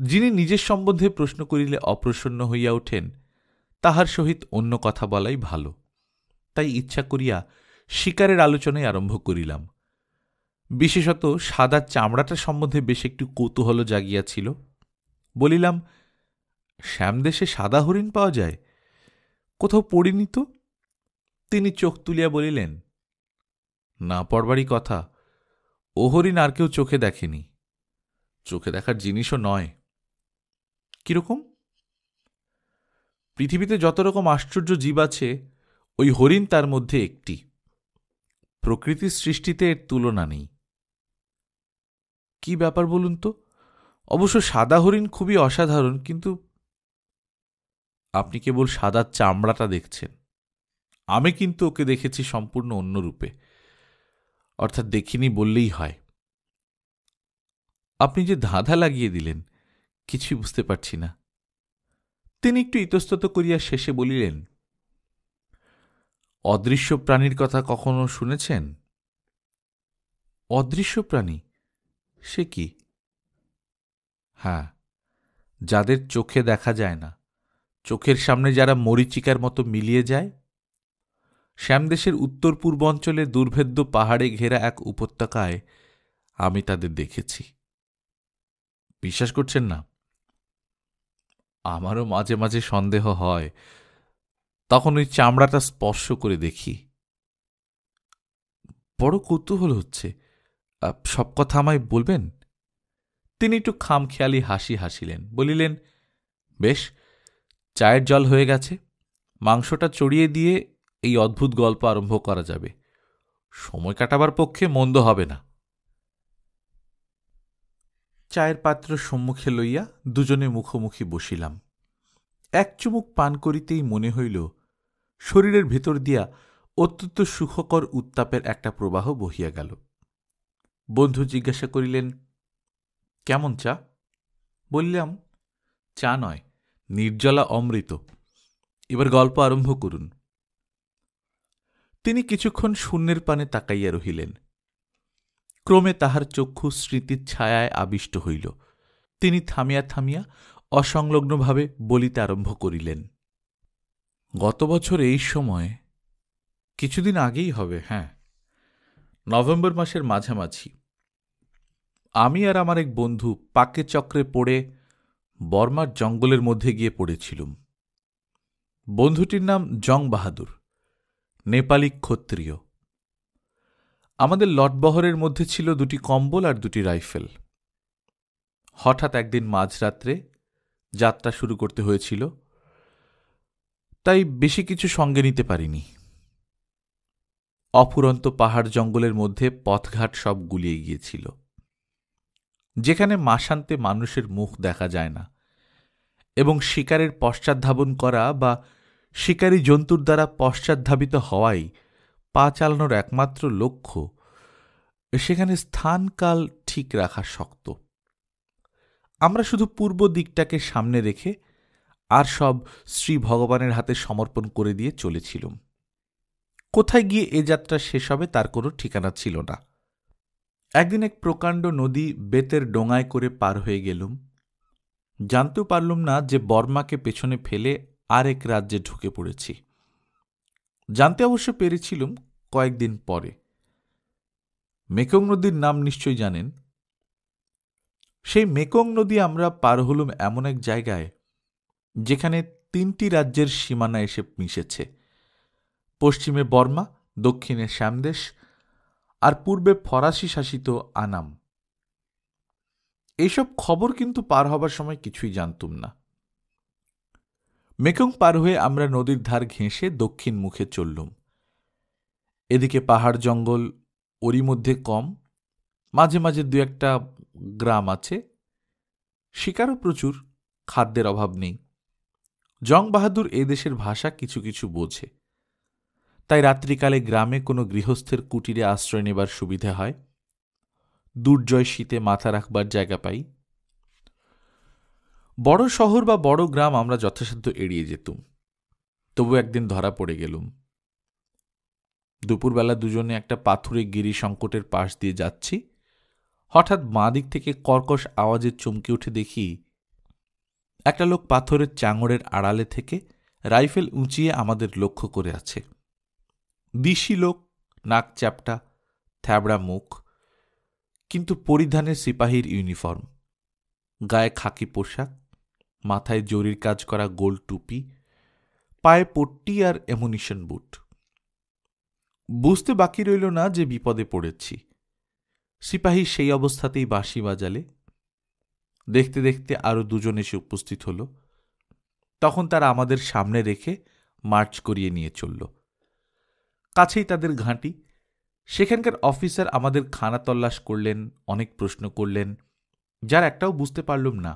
S1: যিনি নিজের সম্বন্ধে প্রশ্ন করিলে অপ্রসন্ন হইয়া ওঠেন, তাহার সহিত অন্য কথা বলাই ভালো। তাই ইচ্ছা করিয়া শিকারের আলোচনায় আরম্ভ করিলাম। বিশেষত সাদা চামড়াটা সম্বন্ধে বেশ একটু কৌতূহল জাগিয়াছিল। বলিলাম, শ্যামদেশে সাদা হরিণ পাওয়া যায়? কোথাও পড়িনি তো। তিনি চোখ তুলিয়া বলিলেন, না পড়বারই কথা, ও হরিণ আর কেউ চোখে দেখেনি। চোখে দেখার জিনিসও নয়। কিরকম? পৃথিবীতে যত রকম আশ্চর্য জীব আছে, ওই হরিণ তার মধ্যে একটি। প্রকৃতির সৃষ্টিতে এর তুলনা নেই। কি ব্যাপার বলুন তো? অবশ্য সাদা হরিণ খুবই অসাধারণ, কিন্তু আপনি কেবল সাদা চামড়াটা দেখছেন। আমি কিন্তু ওকে দেখেছি সম্পূর্ণ অন্য রূপে, অর্থাৎ দেখিনি বললেই হয়। আপনি যে ধাঁধা লাগিয়ে দিলেন, কিছুই বুঝতে পারছি না। তিনি একটু ইতস্তত করিয়া শেষে বলিলেন, অদৃশ্য প্রাণীর কথা কখনো শুনেছেন? অদৃশ্য প্রাণী? সে কি? হ্যাঁ, যাদের চোখে দেখা যায় না, চোখের সামনে যারা মরীচিকার মতো মিলিয়ে যায়। শ্যামদেশের উত্তর পূর্ব অঞ্চলে দুর্ভেদ্য পাহাড়ে ঘেরা এক উপত্যকায় আমি তাদের দেখেছি। বিশ্বাস করছেন না? আমারও মাঝে মাঝে সন্দেহ হয়, তখন ওই চামড়াটা স্পর্শ করে দেখি। বড় কৌতূহল হচ্ছে, সব কথা আমায় বলবেন? তিনি একটু খামখেয়ালি হাসি হাসিলেন, বলিলেন, বেশ, চায়ের জল হয়ে গেছে, মাংসটা চড়িয়ে দিয়ে এই অদ্ভুত গল্প আরম্ভ করা যাবে। সময় কাটাবার পক্ষে মন্দ হবে না। চায়ের পাত্র সম্মুখে লইয়া দুজনে মুখোমুখি বসিলাম। এক চুমুক পান করিতেই মনে হইল শরীরের ভেতর দিয়া অত্যন্ত সুখকর উত্তাপের একটা প্রবাহ বহিয়া গেল। বন্ধু জিজ্ঞাসা করিলেন, কেমন চা? বললাম, চা নয়, নির্জলা অমৃত। এবার গল্প আরম্ভ করুন। তিনি কিছুক্ষণ শূন্যের পানে তাকাইয়া রহিলেন। ক্রমে তাহার চক্ষু স্মৃতির ছায়ায় আবিষ্ট হইল। তিনি থামিয়া থামিয়া অসংলগ্নভাবে বলিতে আরম্ভ করিলেন, গত বছর এই সময়, কিছুদিন আগেই হবে, হ্যাঁ, নভেম্বর মাসের মাঝামাঝি, আমি আর আমার এক বন্ধু পাকে চক্রে পড়ে বর্মার জঙ্গলের মধ্যে গিয়ে পড়েছিলুম। বন্ধুটির নাম জং বাহাদুর, নেপালি ক্ষত্রিয়। আমাদের লটবহরের মধ্যে ছিল 2টি কম্বল আর 2টি রাইফেল। হঠাৎ একদিন মাঝরাত্রে যাত্রা শুরু করতে হয়েছিল, তাই বেশি কিছু সঙ্গে নিতে পারিনি। অফুরন্ত পাহাড় জঙ্গলের মধ্যে পথঘাট সব গুলিয়ে গিয়েছিল। যেখানে মাসান্তে মানুষের মুখ দেখা যায় না এবং শিকারের পশ্চাৎধাবন করা বা শিকারী জন্তুর দ্বারা পশ্চাৎধাবিত হওয়াই পা চালানোর একমাত্র লক্ষ্য, সেখানে স্থানকাল ঠিক রাখা শক্ত। আমরা শুধু পূর্ব দিকটাকে সামনে রেখে আর সব শ্রী ভগবানের হাতে সমর্পণ করে দিয়ে চলেছিলাম। কোথায় গিয়ে এ যাত্রা শেষ হবে তার কোনো ঠিকানা ছিল না। একদিন এক প্রকাণ্ড নদী বেতের ডোঙায় করে পার হয়ে গেলুম। জানতেও পারলুম না যে বর্মাকে পেছনে ফেলে আরেক রাজ্যে ঢুকে পড়েছি। জানতে অবশ্য পেরেছিলুম কয়েকদিন পরে। মেকং নদীর নাম নিশ্চয়ই জানেন। সেই মেকং নদী আমরা পার হলুম এমন এক জায়গায় যেখানে 3টি রাজ্যের সীমানা এসে মিশেছে। পশ্চিমে বর্মা, দক্ষিণে শ্যামদেশ আর পূর্বে ফরাসি শাসিত আনাম। এইসব খবর কিন্তু পার হবার সময় কিছুই জানতুম না। মেকং পার হয়ে আমরা নদীর ধার ঘেঁষে দক্ষিণ মুখে চললুম। এদিকে পাহাড় জঙ্গল, ওরই মধ্যে কম, মাঝে মাঝে 2-1টা গ্রাম আছে। শিকারও প্রচুর, খাদ্যের অভাব নেই। জং বাহাদুর এ দেশের ভাষা কিছু কিছু বোঝে, তাই রাত্রিকালে গ্রামে কোনো গৃহস্থের কুটিরে আশ্রয় নেবার সুবিধা হয়। দুর্জয় শীতে মাথা রাখবার জায়গা পাই। বড় শহর বা বড় গ্রাম আমরা যথাসাধ্য এড়িয়ে যেতুম, তবু একদিন ধরা পড়ে গেলুম। দুপুরবেলা দুজনে একটা পাথুরে গিরি সংকটের পাশ দিয়ে যাচ্ছি। হঠাৎ বাঁ দিক থেকে কর্কশ আওয়াজে চমকে উঠে দেখি একটা লোক পাথরের চাঙড়ের আড়ালে থেকে রাইফেল উঁচিয়ে আমাদের লক্ষ্য করে আছে। দিশি লোক, নাক চ্যাপটা, থ্যাবড়া মুখ, কিন্তু পরিধানে সিপাহীর ইউনিফর্ম, গায়ে খাকি পোশাক, মাথায় জরির কাজ করা গোল টুপি, পায়ে পট্টি আর অ্যামুনিশন বুট। বুঝতে বাকি রইল না যে বিপদে পড়েছি। সিপাহী সেই অবস্থাতেই বাঁশি বাজালে। দেখতে দেখতে আরো 2জন এসে উপস্থিত হল। তখন তারা আমাদের সামনে রেখে মার্চ করিয়ে নিয়ে চলল। কাছেই তাদের ঘাঁটি। সেখানকার অফিসার আমাদের খানা তল্লাশ করলেন, অনেক প্রশ্ন করলেন, যার একটাও বুঝতে পারলুম না।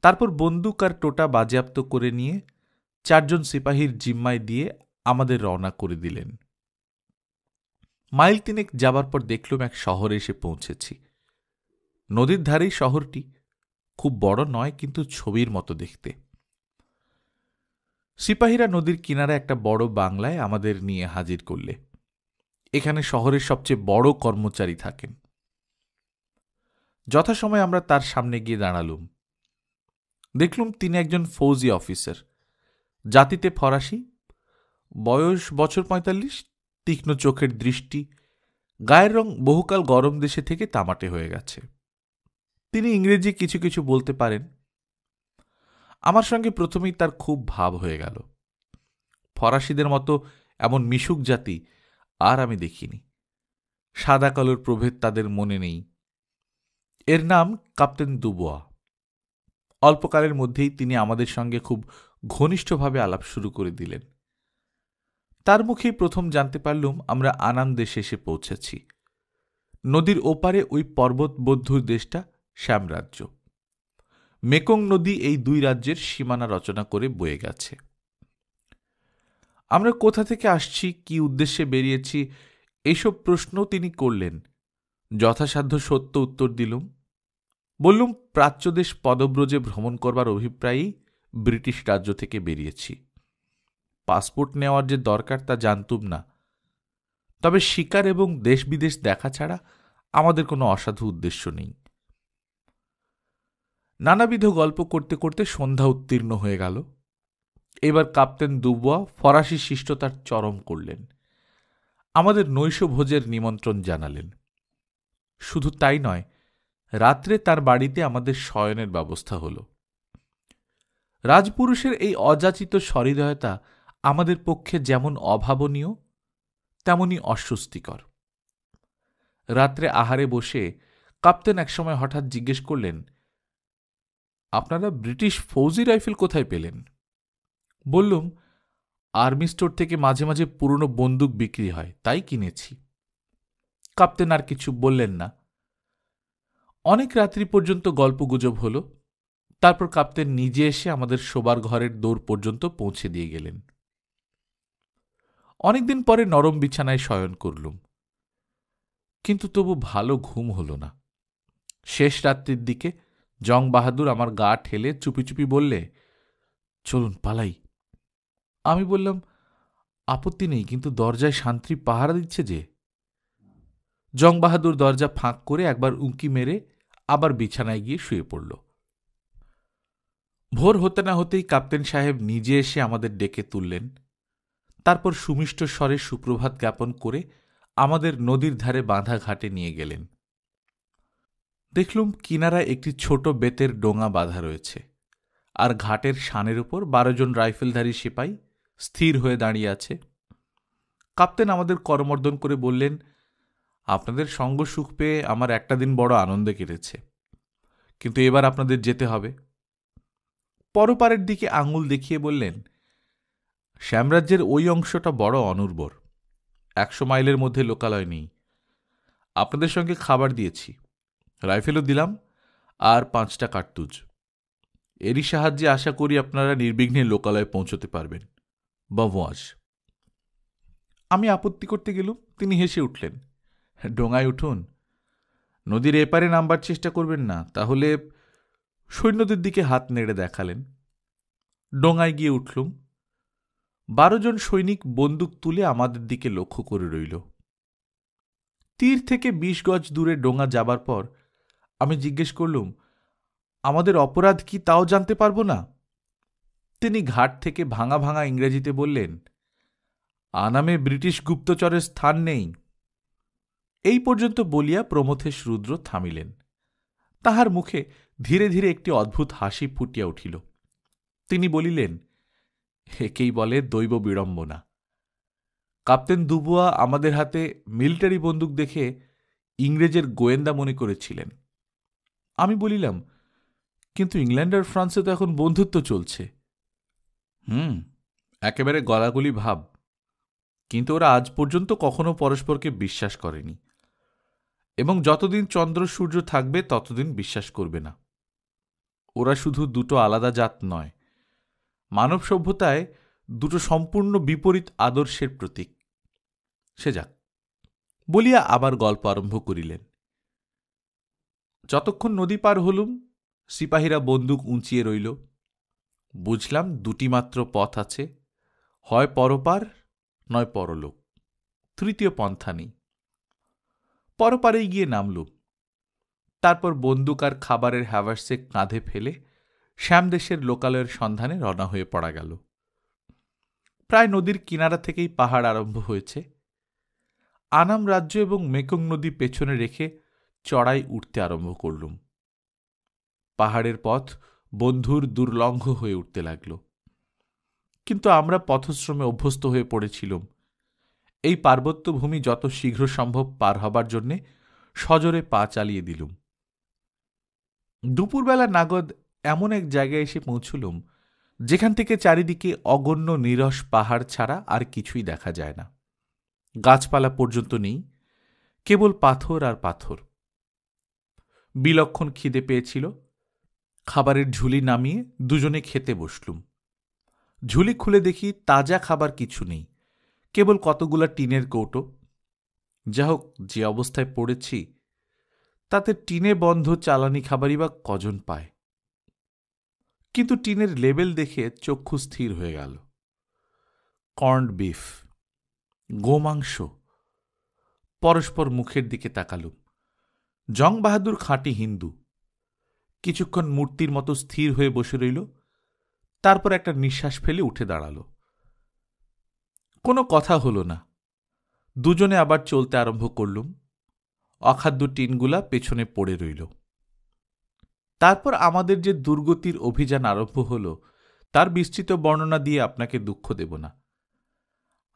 S1: তারপর বন্দুক আর টোটা বাজেয়াপ্ত করে নিয়ে 4জন সিপাহীর জিম্মায় দিয়ে আমাদের রওনা করে দিলেন। মাইল 3 যাবার পর দেখলুম এক শহরে এসে পৌঁছেছি। নদীর ধারেই শহরটি, খুব বড় নয়, কিন্তু ছবির মতো দেখতে। সিপাহীরা নদীর কিনারে একটা বড় বাংলায় আমাদের নিয়ে হাজির করলে। এখানে শহরের সবচেয়ে বড় কর্মচারী থাকেন। যথাসময়ে আমরা তার সামনে গিয়ে দাঁড়ালুম। দেখলুম তিনি একজন ফৌজি অফিসার, জাতিতে ফরাসি, বয়স বছর 45, তীক্ষ্ণ চোখের দৃষ্টি, গায়ের রং বহুকাল গরম দেশে থেকে তামাটে হয়ে গেছে। তিনি ইংরেজি কিছু কিছু বলতে পারেন। আমার সঙ্গে প্রথমেই তার খুব ভাব হয়ে গেল। ফরাসিদের মতো এমন মিশুক জাতি আর আমি দেখিনি। সাদা কালোর প্রভেদ তাদের মনে নেই। এর নাম কাপ্তেন দুবোয়া। অল্পকালের মধ্যেই তিনি আমাদের সঙ্গে খুব ঘনিষ্ঠভাবে আলাপ শুরু করে দিলেন। তার মুখেই প্রথম জানতে পারলুম আমরা আনাম দেশে এসে পৌঁছেছি। নদীর ওপারে ওই পর্বতবন্ধুর দেশটা শ্যামরাজ্য। মেকং নদী এই 2 রাজ্যের সীমানা রচনা করে বয়ে গেছে। আমরা কোথা থেকে আসছি, কি উদ্দেশ্যে বেরিয়েছি, এইসব প্রশ্ন তিনি করলেন। যথাসাধ্য সত্য উত্তর দিলুম। বললুম প্রাচ্যদেশ পদব্রজে ভ্রমণ করবার অভিপ্রায়েই ব্রিটিশ রাজ্য থেকে বেরিয়েছি। পাসপোর্ট নেওয়ার যে দরকার তা জানতুম না, তবে শিকার এবং দেশ বিদেশ দেখা ছাড়া আমাদের কোনো অসাধু উদ্দেশ্য নেই। নানাবিধ গল্প করতে করতে সন্ধ্যা উত্তীর্ণ হয়ে গেল। এবার কাপ্তেন দুবোয়া ফরাসি শিষ্টতার চরম করলেন। আমাদের নৈশ ভোজের নিমন্ত্রণ জানালেন। শুধু তাই নয়, রাত্রে তার বাড়িতে আমাদের শয়নের ব্যবস্থা হল। রাজপুরুষের এই অযাচিত সহৃদয়তা আমাদের পক্ষে যেমন অভাবনীয় তেমনি অস্বস্তিকর। রাত্রে আহারে বসে কাপ্তেন একসময় হঠাৎ জিজ্ঞেস করলেন, আপনারা ব্রিটিশ ফৌজি রাইফেল কোথায় পেলেন? বললুম, আর্মি স্টোর থেকে মাঝে মাঝে পুরনো বন্দুক বিক্রি হয়, তাই কিনেছি। কাপ্তেন আর কিছু বললেন না। অনেক রাত্রি পর্যন্ত গল্পগুজব হল। তারপর কাপ্তেন নিজে এসে আমাদের শোবার ঘরের দৌড় পর্যন্ত পৌঁছে দিয়ে গেলেন। অনেকদিন পরে নরম বিছানায় শয়ন করলুম, কিন্তু তবু ভালো ঘুম হল না। শেষ রাত্রির দিকে জং বাহাদুর আমার গা ঠেলে চুপি চুপি বললে, চলুন পালাই। আমি বললাম, আপত্তি নেই, কিন্তু দরজায় শান্তি পাহারা দিচ্ছে যে। জং বাহাদুর দরজা ফাঁক করে একবার উঁকি মেরে আবার বিছানায় গিয়ে শুয়ে পড়ল। ভোর হতে না হতেই কাপ্তেন সাহেব নিজে এসে আমাদের ডেকে তুললেন। তারপর সুমিষ্ট স্বরে সুপ্রভাত জ্ঞাপন করে আমাদের নদীর ধারে বাঁধা ঘাটে নিয়ে গেলেন। দেখলুম কিনারায় একটি ছোট বেতের ডোঙা বাঁধা রয়েছে, আর ঘাটের শানের উপর 12 জন রাইফেলধারী সিপাই স্থির হয়ে দাঁড়িয়ে আছে। কাপ্তেন আমাদের করমর্দন করে বললেন, আপনাদের সঙ্গ সুখ পেয়ে আমার একটা দিন বড় আনন্দে কেটেছে, কিন্তু এবার আপনাদের যেতে হবে। পরপারের দিকে আঙুল দেখিয়ে বললেন, শ্যামরাজ্যের ওই অংশটা বড় অনুর্বর, 100 মাইলের মধ্যে লোকালয় নেই। আপনাদের সঙ্গে খাবার দিয়েছি, রাইফেলও দিলাম, আর 5টা কার্তুজ। এরই সাহায্যে আশা করি আপনারা নির্বিঘ্নে লোকালয়ে পৌঁছতে পারবেন। বভোয়াজ। আমি আপত্তি করতে গেলুম, তিনি হেসে উঠলেন, ডোঙায় উঠুন, নদীর এপারে নামবার চেষ্টা করবেন না, তাহলে। সৈন্যদের দিকে হাত নেড়ে দেখালেন। ডোঙায় গিয়ে উঠলুম। 12 জন সৈনিক বন্দুক তুলে আমাদের দিকে লক্ষ্য করে রইল। তীর থেকে 20 গজ দূরে ডোঙা যাবার পর আমি জিজ্ঞেস করলুম, আমাদের অপরাধ কি তাও জানতে পারবো না? তিনি ঘাট থেকে ভাঙা ভাঙা ইংরেজিতে বললেন, আনামে ব্রিটিশ গুপ্তচরের স্থান নেই। এই পর্যন্ত বলিয়া প্রমথেশ রুদ্র থামিলেন। তাহার মুখে ধীরে ধীরে একটি অদ্ভুত হাসি ফুটিয়া উঠিল। তিনি বলিলেন, একেই বলে দৈব বিড়ম্বনা। কাপ্তেন দুবুয়া আমাদের হাতে মিলিটারি বন্দুক দেখে ইংরেজের গোয়েন্দা মনে করেছিলেন। আমি বলিলাম, কিন্তু ইংল্যান্ড আর ফ্রান্সে তো এখন বন্ধুত্ব চলছে। একেবারে গলাগলি ভাব, কিন্তু ওরা আজ পর্যন্ত কখনো পরস্পরকে বিশ্বাস করেনি, এবং যতদিন চন্দ্র সূর্য থাকবে ততদিন বিশ্বাস করবে না। ওরা শুধু দুটো আলাদা জাত নয়, মানব সভ্যতায় দুটো সম্পূর্ণ বিপরীত আদর্শের প্রতীক। সে যাক, বলিয়া আবার গল্প আরম্ভ করিলেন। যতক্ষণ নদী পার হলুম, সিপাহীরা বন্দুক উঁচিয়ে রইল। বুঝলাম দুটি মাত্র পথ আছে, হয় পরপার নয় পরলোক, তৃতীয় পন্থা নেই। পরপারেই গিয়ে নামলুম। তারপর বন্দুক আর খাবারের হ্যাভার্সে কাঁধে ফেলে শ্যামদেশের লোকালয়ের সন্ধানে রওনা হয়ে পড়া গেল। প্রায় নদীর কিনারা থেকেই পাহাড় আরম্ভ হয়েছে। আনাম রাজ্য এবং মেকং নদী পেছনে রেখে চড়াই উঠতে আরম্ভ করলুম। পাহাড়ের পথ বন্ধুর দুর্লঙ্ঘ হয়ে উঠতে লাগল, কিন্তু আমরা পথশ্রমে অভ্যস্ত হয়ে পড়েছিলাম। এই পার্বত্যভূমি যত শীঘ্র সম্ভব পার হবার জন্যে সজোরে পা চালিয়ে দিলুম। দুপুরবেলা নাগদ এমন এক জায়গায় এসে পৌঁছলুম যেখান থেকে চারিদিকে অগণ্য নীরস পাহাড় ছাড়া আর কিছুই দেখা যায় না। গাছপালা পর্যন্ত নেই, কেবল পাথর আর পাথর। বিলক্ষণ খিদে পেয়েছিল। খাবারের ঝুলি নামিয়ে দুজনে খেতে বসলুম। ঝুলি খুলে দেখি তাজা খাবার কিছু নেই, কেবল কতগুলা টিনের কৌটো। যা হোক, যে অবস্থায় পড়েছি তাতে টিনে বন্ধ চালানি খাবারই বা কজন পায়। কিন্তু টিনের লেবেল দেখে চক্ষু স্থির হয়ে গেল। কর্নড বিফ, গোমাংস। পরস্পর মুখের দিকে তাকালুম। জং বাহাদুর খাঁটি হিন্দু। কিছুক্ষণ মূর্তির মতো স্থির হয়ে বসে রইল, তারপর একটা নিঃশ্বাস ফেলে উঠে দাঁড়াল। কোনো কথা হল না। দুজনে আবার চলতে আরম্ভ করলুম। অখাদ্য টিনগুলা পেছনে পড়ে রইল। তারপর আমাদের যে দুর্গতির অভিযান আরম্ভ হল, তার বিস্তৃত বর্ণনা দিয়ে আপনাকে দুঃখ দেব না।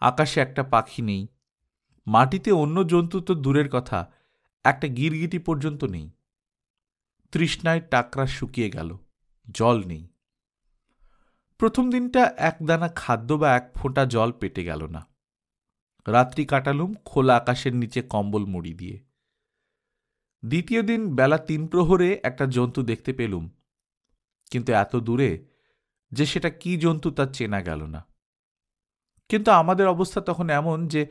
S1: আকাশে একটা পাখি নেই, মাটিতে অন্য জন্তু তো দূরের কথা, একটা গিরগিটি পর্যন্ত নেই। তৃষ্ণায় টাকরা শুকিয়ে গেল, জল নেই। প্রথম দিনটা এক দানা খাদ্য বা এক ফোঁটা জল পেটে গেল না। রাত্রি কাটালুম খোলা আকাশের নিচে কম্বল মুড়ি দিয়ে। দ্বিতীয় দিন বেলা 3 প্রহরে একটা জন্তু দেখতে পেলুম, কিন্তু এত দূরে যে সেটা কি জন্তু তা চেনা গেল না। কিন্তু আমাদের অবস্থা তখন এমন যে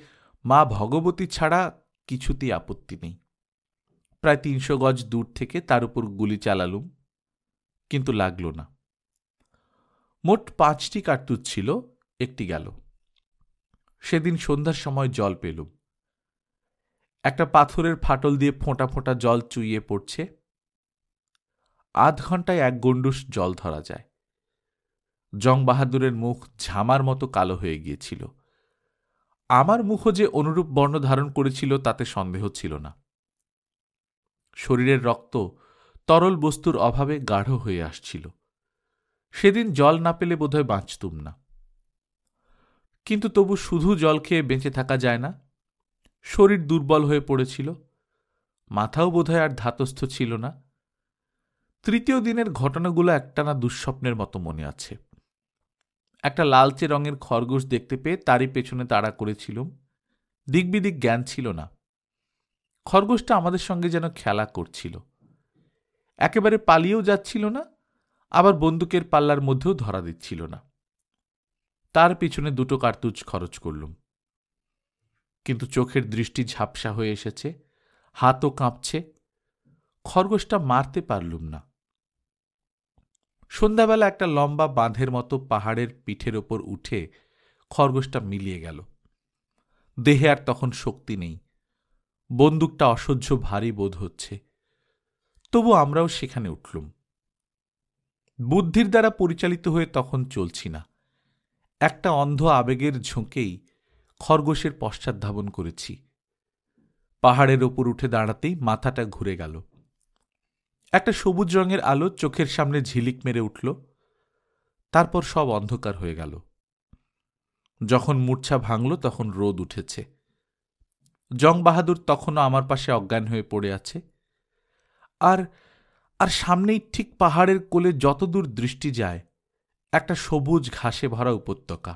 S1: মা ভগবতী ছাড়া কিছুতেই আপত্তি নেই। প্রায় 300 গজ দূর থেকে তার উপর গুলি চালালুম, কিন্তু লাগল না। মোট 5টি কার্তুজ ছিল, একটি গেল। সেদিন সন্ধ্যার সময় জল পেলুম। একটা পাথরের ফাটল দিয়ে ফোঁটা ফোঁটা জল চুইয়ে পড়ছে। আধ ঘন্টায় 1 গণ্ডুষ জল ধরা যায়। জং বাহাদুরের মুখ ঝামার মতো কালো হয়ে গিয়েছিল। আমার মুখও যে অনুরূপ বর্ণ ধারণ করেছিল তাতে সন্দেহ ছিল না। শরীরের রক্ত তরল বস্তুর অভাবে গাঢ় হয়ে আসছিল। সেদিন জল না পেলে বোধহয় বাঁচতুম না। কিন্তু তবু শুধু জল খেয়ে বেঁচে থাকা যায় না। শরীর দুর্বল হয়ে পড়েছিল, মাথাও বোধহয় আর ধাতস্থ ছিল না। তৃতীয় দিনের ঘটনাগুলো একটানা দুঃস্বপ্নের মতো মনে আছে। একটা লালচে রঙের খরগোশ দেখতে পেয়ে তারই পেছনে তাড়া করেছিলুম। দিকবিদিক জ্ঞান ছিল না। খরগোশটা আমাদের সঙ্গে যেন খেলা করছিল। একেবারে পালিয়েও যাচ্ছিল না, আবার বন্দুকের পাল্লার মধ্যেও ধরা দিচ্ছিল না। তার পিছনে 2 কার্তুজ খরচ করলুম। কিন্তু চোখের দৃষ্টি ঝাপসা হয়ে এসেছে, হাতও কাঁপছে। খরগোশটা মারতে পারলুম না। সন্ধ্যাবেলা একটা লম্বা বাঁধের মতো পাহাড়ের পিঠের ওপর উঠে খরগোশটা মিলিয়ে গেল। দেহে আর তখন শক্তি নেই। বন্দুকটা অসহ্য ভারী বোধ হচ্ছে। তবু আমরাও সেখানে উঠলুম। বুদ্ধির দ্বারা পরিচালিত হয়ে তখন চলছি না। একটা অন্ধ আবেগের ঝোঁকেই খরগোশের পশ্চাৎ ধাবন করেছি। পাহাড়ের ওপর উঠে দাঁড়াতেই মাথাটা ঘুরে গেল। একটা সবুজ রঙের আলো চোখের সামনে ঝিলিক মেরে উঠল। তারপর সব অন্ধকার হয়ে গেল। যখন মূর্ছা ভাঙল তখন রোদ উঠেছে। জং বাহাদুর তখনও আমার পাশে অজ্ঞান হয়ে পড়ে আছে। আর আর সামনেই ঠিক পাহাড়ের কোলে যতদূর দৃষ্টি যায় একটা সবুজ ঘাসে ভরা উপত্যকা।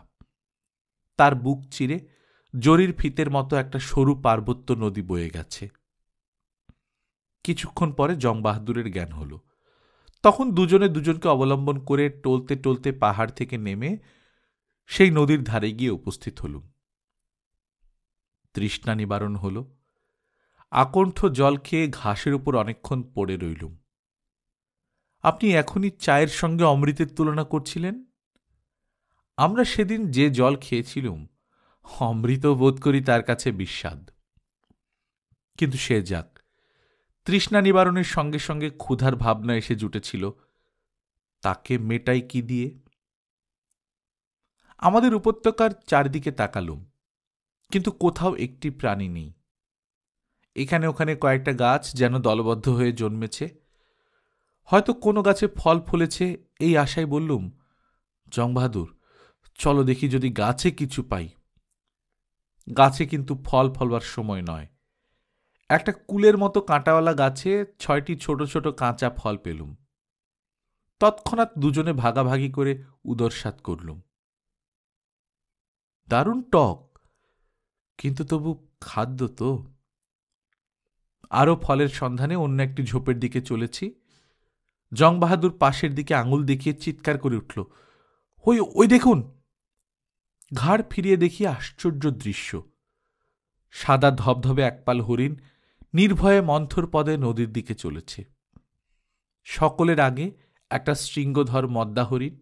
S1: তার বুক চিরে জরির ফিতের মতো একটা সরু পার্বত্য নদী বয়ে গেছে। কিছুক্ষণ পরে জং বাহাদুরের জ্ঞান হল। তখন দুজনে দুজনকে অবলম্বন করে টলতে টলতে পাহাড় থেকে নেমে সেই নদীর ধারে গিয়ে উপস্থিত হলুম। তৃষ্ণা নিবারণ হল। আকণ্ঠ জল খেয়ে ঘাসের উপর অনেকক্ষণ পড়ে রইলুম। আপনি এখনই চায়ের সঙ্গে অমৃতের তুলনা করছিলেন। আমরা সেদিন যে জল খেয়েছিলুম অমৃত বোধ করি তার কাছে বিস্বাদ। কিন্তু সে যাক, তৃষ্ণা নিবারণের সঙ্গে সঙ্গে ক্ষুধার ভাবনা এসে জুটেছিল। তাকে মেটাই কি দিয়ে? আমাদের উপত্যকার চারদিকে তাকালুম, কিন্তু কোথাও একটি প্রাণী নেই। এখানে ওখানে কয়েকটা গাছ যেন দলবদ্ধ হয়ে জন্মেছে। হয়তো কোনো গাছে ফল ফলেছে, এই আশায় বললুম, জং বাহাদুর, চলো দেখি যদি গাছে কিছু পাই। গাছে কিন্তু ফল ফলবার সময় নয়। একটা কুলের মতো কাঁটাওয়ালা গাছে 6টি ছোট ছোট কাঁচা ফল পেলুম। তৎক্ষণাৎ দুজনে ভাগাভাগি করে উদরস্বাদ করলুম। দারুণ টক, কিন্তু তবু খাদ্য তো। আরও ফলের সন্ধানে অন্য একটি ঝোপের দিকে চলেছি। জং বাহাদুর পাশের দিকে আঙুল দেখিয়ে চিৎকার করে উঠল, ওই ওই দেখুন! ঘাড় ফিরিয়ে দেখি আশ্চর্য দৃশ্য। সাদা ধবধবে একপাল হরিণ নির্ভয়ে মন্থর পদে নদীর দিকে চলেছে। সকলের আগে একটা শৃঙ্গধর মদ্দা হরিণ,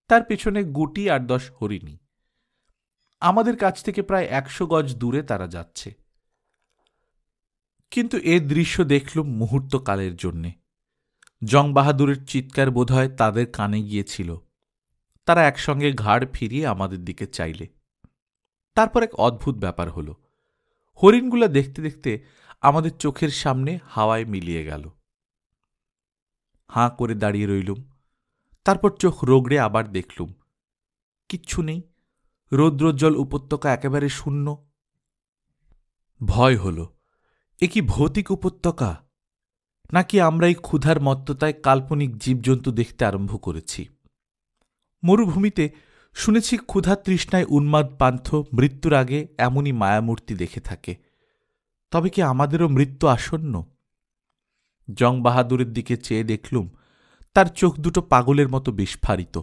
S1: তার পেছনে গুটি 8-10 হরিণী। আমাদের কাছ থেকে প্রায় 100 গজ দূরে তারা যাচ্ছে। কিন্তু এ দৃশ্য দেখলুম মুহূর্তকালের জন্যে। জং বাহাদুরের চিৎকার বোধহয় তাদের কানে গিয়েছিল। তারা একসঙ্গে ঘাড় ফিরিয়ে আমাদের দিকে চাইলে। তারপর এক অদ্ভুত ব্যাপার হল। হরিণগুলা দেখতে দেখতে আমাদের চোখের সামনে হাওয়ায় মিলিয়ে গেল। হাঁ করে দাঁড়িয়ে রইলুম। তারপর চোখ রোগড়ে আবার দেখলুম, কিচ্ছু নেই। রৌদ্রোজ্জ্বল উপত্যকা একেবারে শূন্য। ভয় হল, এ কি ভৌতিক উপত্যকা, নাকি আমরা এই ক্ষুধার মত্ততায় কাল্পনিক জীবজন্তু দেখতে আরম্ভ করেছি? মরুভূমিতে শুনেছি ক্ষুধা তৃষ্ণায় উন্মাদ পান্থ মৃত্যুর আগে এমনই মায়ামূর্তি দেখে থাকে। তবে কি আমাদেরও মৃত্যু আসন্ন? জং বাহাদুরের দিকে চেয়ে দেখলুম তার চোখ দুটো পাগলের মতো বিস্ফারিত।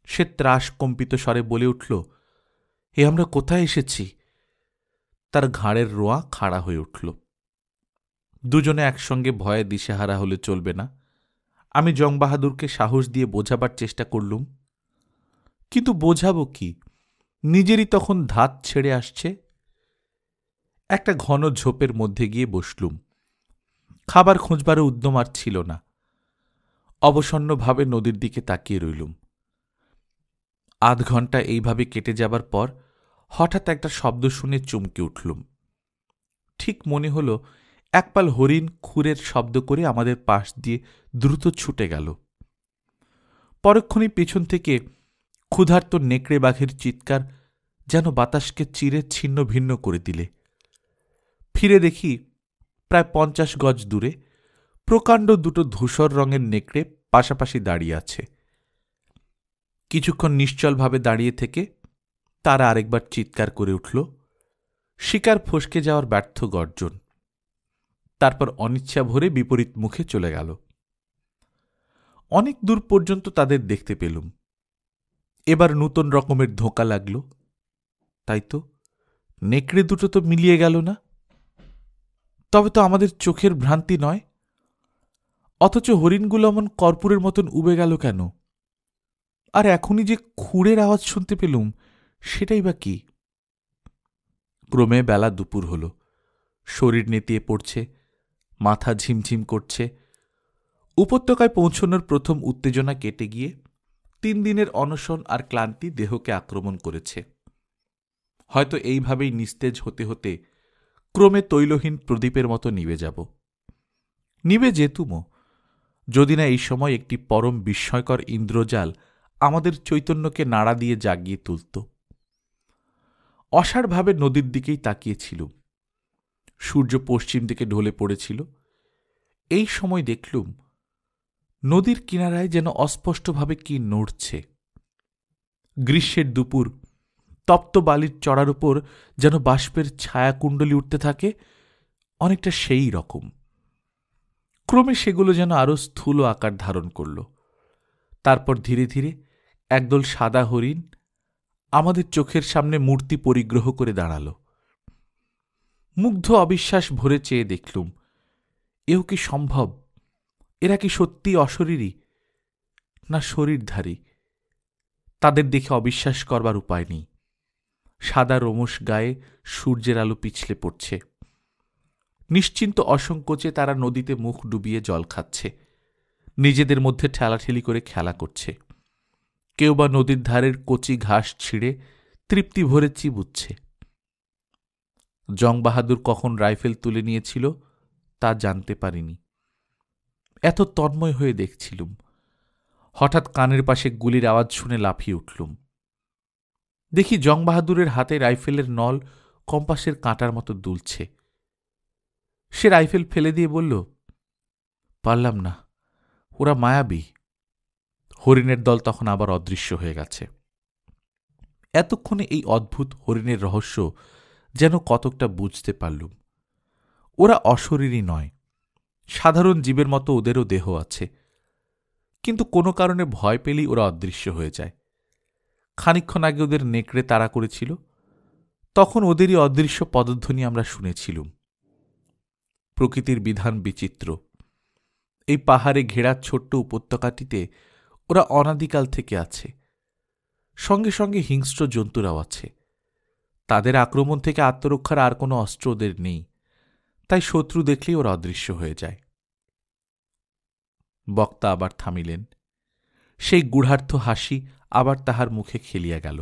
S1: সে ত্রাস কম্পিত স্বরে বলে উঠল, এ আমরা কোথায় এসেছি? তার ঘাড়ের রোঁয়া খাড়া হয়ে উঠল। দুজনে একসঙ্গে ভয়ে দিশেহারা হলে চলবে না। আমি জং বাহাদুরকে সাহস দিয়ে বোঝাবার চেষ্টা করলুম, কিন্তু বোঝাবো কি? নিজেরই তখন ধাত ছেড়ে আসছে। একটা ঘন ঝোপের মধ্যে গিয়ে বসলুম। খাবার খোঁজবারও উদ্যম আর ছিল না। অবসন্নভাবে নদীর দিকে তাকিয়ে রইলুম। আধ ঘণ্টা এইভাবে কেটে যাবার পর হঠাৎ একটা শব্দ শুনে চমকে উঠলুম। ঠিক মনে হল একপাল হরিণ খুরের শব্দ করে আমাদের পাশ দিয়ে দ্রুত ছুটে গেল। পরক্ষণেই পেছন থেকে ক্ষুধার্ত নেকড়ে বাঘের চিৎকার যেন বাতাসকে চিরে ছিন্ন ভিন্ন করে দিলে। ফিরে দেখি প্রায় 50 গজ দূরে প্রকাণ্ড দুটো ধূসর রঙের নেকড়ে পাশাপাশি দাঁড়িয়ে আছে। কিছুক্ষণ নিশ্চলভাবে দাঁড়িয়ে থেকে তারা আরেকবার চিৎকার করে উঠল। শিকার ফসকে যাওয়ার ব্যর্থ গর্জন। তারপর অনিচ্ছা ভরে বিপরীত মুখে চলে গেল। অনেক দূর পর্যন্ত তাদের দেখতে পেলুম। এবার নূতন রকমের ধোঁকা লাগল। তাই তো, নেকড়ে দুটো তো মিলিয়ে গেল না। তবে তো আমাদের চোখের ভ্রান্তি নয়। অথচ হরিণগুলো এমন কর্পূরের মতন উবে গেল কেন? আর এখনই যে খুঁড়ের আওয়াজ শুনতে পেলুম, সেটাই বা কি? ক্রমে বেলা দুপুর হল। শরীর নেতিয়ে পড়ছে, মাথা ঝিমঝিম করছে। উপত্যকায় পৌঁছনোর প্রথম উত্তেজনা কেটে গিয়ে 3 দিনের অনশন আর ক্লান্তি দেহকে আক্রমণ করেছে। হয়তো এইভাবেই নিস্তেজ হতে হতে ক্রমে তৈলহীন প্রদীপের মতো নিভে যাব। নিভে যেতুমও, যদি না এই সময় একটি পরম বিস্ময়কর ইন্দ্রজাল আমাদের চৈতন্যকে নাড়া দিয়ে জাগিয়ে তুলত। অসাড়ভাবে নদীর দিকেই তাকিয়েছিল। সূর্য পশ্চিম দিকে ঢলে পড়েছিল। এই সময় দেখলুম নদীর কিনারায় যেন অস্পষ্টভাবে কি নড়ছে। গ্রীষ্মের দুপুর তপ্ত বালির চড়ার উপর যেন বাষ্পের ছায়াকুণ্ডলী উঠতে থাকে, অনেকটা সেই রকম। ক্রমে সেগুলো যেন আরো স্থূল আকার ধারণ করল। তারপর ধীরে ধীরে একদল সাদা হরিণ আমাদের চোখের সামনে মূর্তি পরিগ্রহ করে দাঁড়াল। মুগ্ধ অবিশ্বাস ভরে চেয়ে দেখলুম, এও কি সম্ভব? এরা কি সত্যি অশরীরী না শরীরধারী? তাদের দেখে অবিশ্বাস করবার উপায় নেই। সাদা রোমশ গায়ে সূর্যের আলো পিছলে পড়ছে। নিশ্চিন্ত অসংকোচে তারা নদীতে মুখ ডুবিয়ে জল খাচ্ছে, নিজেদের মধ্যে ঠেলাঠেলি করে খেলা করছে। কেউ বা নদীর ধারের কচি ঘাস ছিঁড়ে তৃপ্তি ভরে চিবুচ্ছে। জং বাহাদুর কখন রাইফেল তুলে নিয়েছিল তা জানতে পারিনি। এত তন্ময় হয়ে দেখছিলুম। হঠাৎ কানের পাশে গুলির আওয়াজ শুনে লাফিয়ে উঠলুম। দেখি জং বাহাদুরের হাতে রাইফেলের নল কম্পাসের কাঁটার মতো দুলছে। সে রাইফেল ফেলে দিয়ে বলল, পারলাম না, ওরা মায়াবী। হরিণের দল তখন আবার অদৃশ্য হয়ে গেছে। এতক্ষণে এই অদ্ভুত হরিণের রহস্য যেন কতকটা বুঝতে পারলুম। ওরা অশরীরী নয়, সাধারণ জীবের মতো ওদেরও দেহ আছে, কিন্তু কোনো কারণে ভয় পেলেই ওরা অদৃশ্য হয়ে যায়। খানিকক্ষণ আগে ওদের নেকড়ে তাড়া করেছিল, তখন ওদেরই অদৃশ্য পদধ্বনি আমরা শুনেছিলুম। প্রকৃতির বিধান বিচিত্র। এই পাহাড়ে ঘেরা ছোট্ট উপত্যকাটিতে ওরা অনাদিকাল থেকে আছে। সঙ্গে সঙ্গে হিংস্র জন্তুরাও আছে। তাদের আক্রমণ থেকে আত্মরক্ষার আর কোনো অস্ত্র ওদের নেই, তাই শত্রু দেখলেই ওরা অদৃশ্য হয়ে যায়। বক্তা আবার থামিলেন। সেই গূঢ়ার্থ হাসি আবার তাহার মুখে খেলিয়া গেল।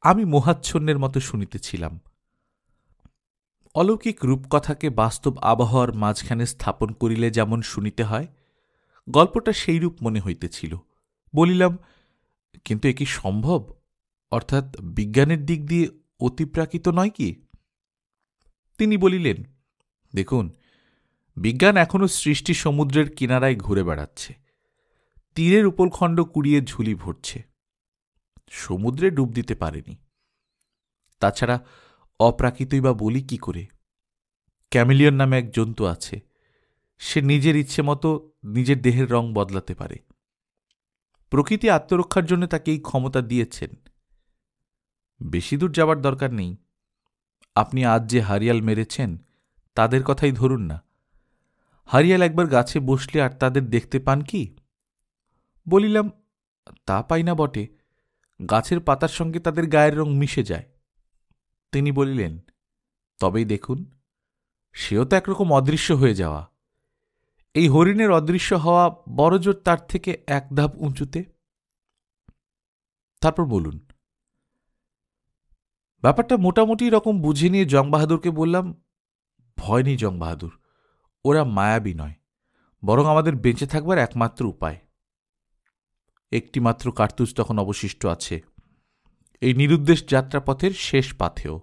S1: আমি মোহাচ্ছন্নের মতো শুনিতেছিলাম। অলৌকিক রূপকথাকে বাস্তব আবহাওয়ার মাঝখানে স্থাপন করিলে যেমন শুনিতে হয়, গল্পটা সেইরূপ মনে হইতেছিল। বলিলাম, কিন্তু এ কি সম্ভব? অর্থাৎ বিজ্ঞানের দিক দিয়ে অতিপ্রাকৃত নয় কি? তিনি বলিলেন, দেখুন, বিজ্ঞান এখনো সৃষ্টি সমুদ্রের কিনারায় ঘুরে বেড়াচ্ছে, তীরের উপলখণ্ড কুড়িয়ে ঝুলি ভরছে, সমুদ্রে ডুব দিতে পারেনি। তাছাড়া অপ্রাকৃতই বা বলি কি করে? ক্যামেলিয়ন নামে এক জন্তু আছে, সে নিজের ইচ্ছে মতো নিজের দেহের রং বদলাতে পারে। প্রকৃতি আত্মরক্ষার জন্য তাকে এই ক্ষমতা দিয়েছেন। বেশি দূর যাবার দরকার নেই। আপনি আজ যে হারিয়াল মেরেছেন তাদের কথাই ধরুন না। হারিয়াল একবার গাছে বসলে আর তাদের দেখতে পান কি? বলিলাম, তা পাই না বটে, গাছের পাতার সঙ্গে তাদের গায়ের রং মিশে যায়। তিনি বলিলেন, তবেই দেখুন, সেও তো একরকম অদৃশ্য হয়ে যাওয়া। এই হরিণের অদৃশ্য হওয়া বড়জোর তার থেকে এক ধাপ উঁচুতে। তারপর বলুন। ব্যাপারটা মোটামুটি রকম বুঝে নিয়ে জং বাহাদুরকে বললাম, ভয় নেই জং বাহাদুর, ওরা মায়াবী নয়, বরং আমাদের বেঁচে থাকবার একমাত্র উপায়। একটিমাত্র কার্তুজ তখন অবশিষ্ট আছে, এই নিরুদ্দেশ যাত্রাপথের শেষ পাথেও।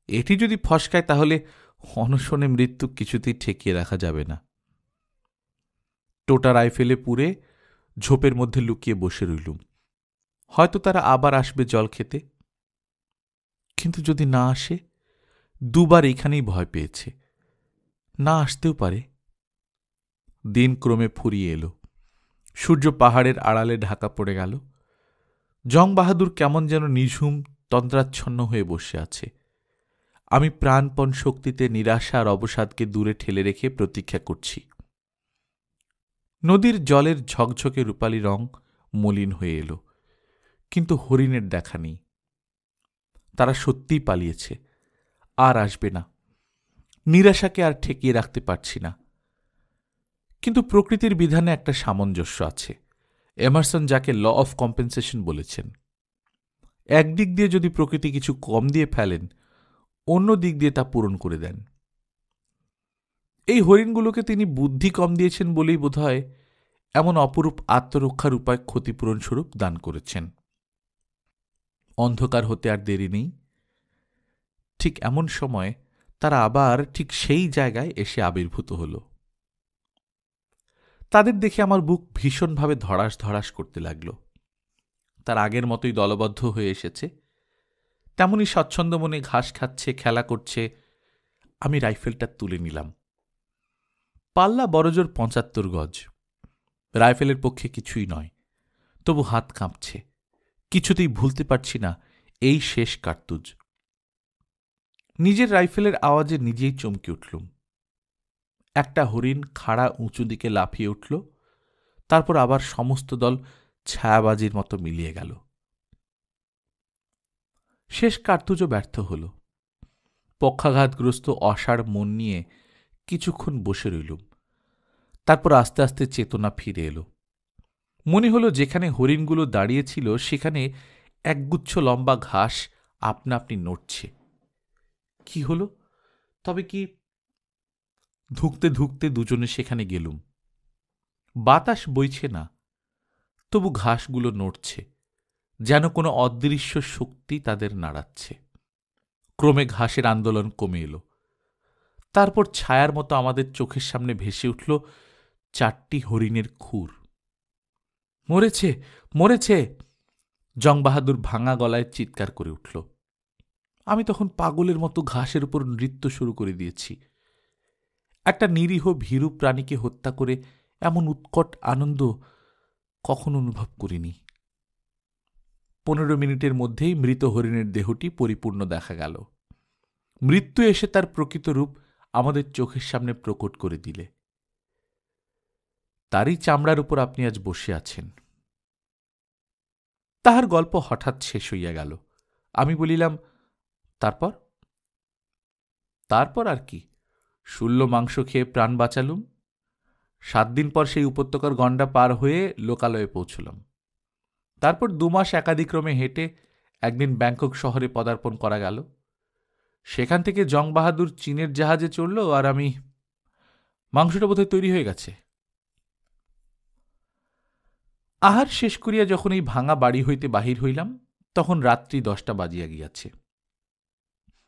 S1: এটি যদি ফসকায় তাহলে অনশনে মৃত্যু কিছুতেই ঠেকিয়ে রাখা যাবে না। টোটা রাইফেলে পুরে ঝোপের মধ্যে লুকিয়ে বসে রইলুম। হয়তো তারা আবার আসবে জল খেতে। কিন্তু যদি না আসে, দুবার এখানেই ভয় পেয়েছে, না আসতেও পারে। দিন ক্রমে ফুরিয়ে এলো, সূর্য পাহাড়ের আড়ালে ঢাকা পড়ে গেল। জং বাহাদুর কেমন যেন নিঝুম তন্দ্রাচ্ছন্ন হয়ে বসে আছে। আমি প্রাণপণ শক্তিতে নিরাশা আর অবসাদকে দূরে ঠেলে রেখে প্রতীক্ষা করছি। নদীর জলের ঝকঝকে রূপালী রং মলিন হয়ে এলো, কিন্তু হরিণের দেখা নেই। তারা সত্যিই পালিয়েছে, আর আসবে না। নিরাশাকে আর ঠেকিয়ে রাখতে পারছি না। কিন্তু প্রকৃতির বিধানে একটা সামঞ্জস্য আছে। এমারসন যাকে ল অফ কম্পেনসেশন বলেছেন। একদিক দিয়ে যদি প্রকৃতি কিছু কম দিয়ে ফেলেন, অন্য দিক দিয়ে তা পূরণ করে দেন। এই হরিণগুলোকে তিনি বুদ্ধি কম দিয়েছেন বলেই বোধহয় এমন অপরূপ আত্মরক্ষার উপায় ক্ষতিপূরণ স্বরূপ দান করেছেন। অন্ধকার হতে আর দেরি নেই। ঠিক এমন সময় তারা আবার ঠিক সেই জায়গায় এসে আবির্ভূত হল। তাদের দেখে আমার বুক ভীষণভাবে ধড়াস ধড়াস করতে লাগল। তার আগের মতোই দলবদ্ধ হয়ে এসেছে, তেমনি স্বচ্ছন্দ মনে ঘাস খাচ্ছে, খেলা করছে। আমি রাইফেলটা তুলে নিলাম। পাল্লা বড়জোর ৭৫ গজ। রাইফেলের পক্ষে কিছুই নয়, তবু হাত কাঁপছে। কিছুতেই ভুলতে পারছি না এই শেষ কার্তুজ। নিজের রাইফেলের আওয়াজে নিজেই চমকে উঠলুম। একটা হরিণ খাড়া উঁচু দিকে লাফিয়ে উঠল, তারপর আবার সমস্ত দল ছায়াবাজির মতো মিলিয়ে গেল। শেষ কার্তুজও ব্যর্থ হল। পক্ষাঘাতগ্রস্ত অসাড় মন নিয়ে কিছুক্ষণ বসে রইলুম। তারপর আস্তে আস্তে চেতনা ফিরে এলো। মনে হলো যেখানে হরিণগুলো দাঁড়িয়েছিল সেখানে একগুচ্ছ লম্বা ঘাস আপনা আপনি নড়ছে। কি হল তবে? কি ধুঁকতে ধুঁকতে দুজনে সেখানে গেলুম। বাতাস বইছে না, তবু ঘাসগুলো নড়ছে, যেন কোনো অদৃশ্য শক্তি তাদের নাড়াচ্ছে। ক্রমে ঘাসের আন্দোলন কমে এলো। তারপর ছায়ার মতো আমাদের চোখের সামনে ভেসে উঠল ৪টি হরিণের খুর। মরেছে, মরেছে! জং বাহাদুর ভাঙা গলায় চিৎকার করে উঠল। আমি তখন পাগলের মতো ঘাসের উপর নৃত্য শুরু করে দিয়েছি। একটা নিরীহ ভীরু প্রাণীকে হত্যা করে এমন উৎকট আনন্দ কখনো অনুভব করিনি। ১৫ মিনিটের মধ্যেই মৃত হরিণের দেহটি পরিপূর্ণ দেখা গেল। মৃত্যু এসে তার প্রকৃত রূপ আমাদের চোখের সামনে প্রকট করে দিলে। তারই চামড়ার উপর আপনি আজ বসে আছেন। তাহার গল্প হঠাৎ শেষ হইয়া গেল। আমি বলিলাম, তারপর? তারপর আর কি, শূন্য মাংস খেয়ে প্রাণ বাঁচালুম। ৭ দিন পর সেই উপত্যকার গণ্ডা পার হয়ে লোকালয়ে পৌঁছলাম। তারপর ২ মাস একাদিক্রমে হেঁটে একদিন ব্যাংকক শহরে পদার্পণ করা গেল। সেখান থেকে জং বাহাদুর চীনের জাহাজে চড়ল, আর আমি মাংসটা বোধহয় তৈরি হয়ে গেছে। আহার শেষ করিয়া যখন এই ভাঙা বাড়ি হইতে বাহির হইলাম, তখন রাত্রি ১০টা বাজিয়া গিয়াছে।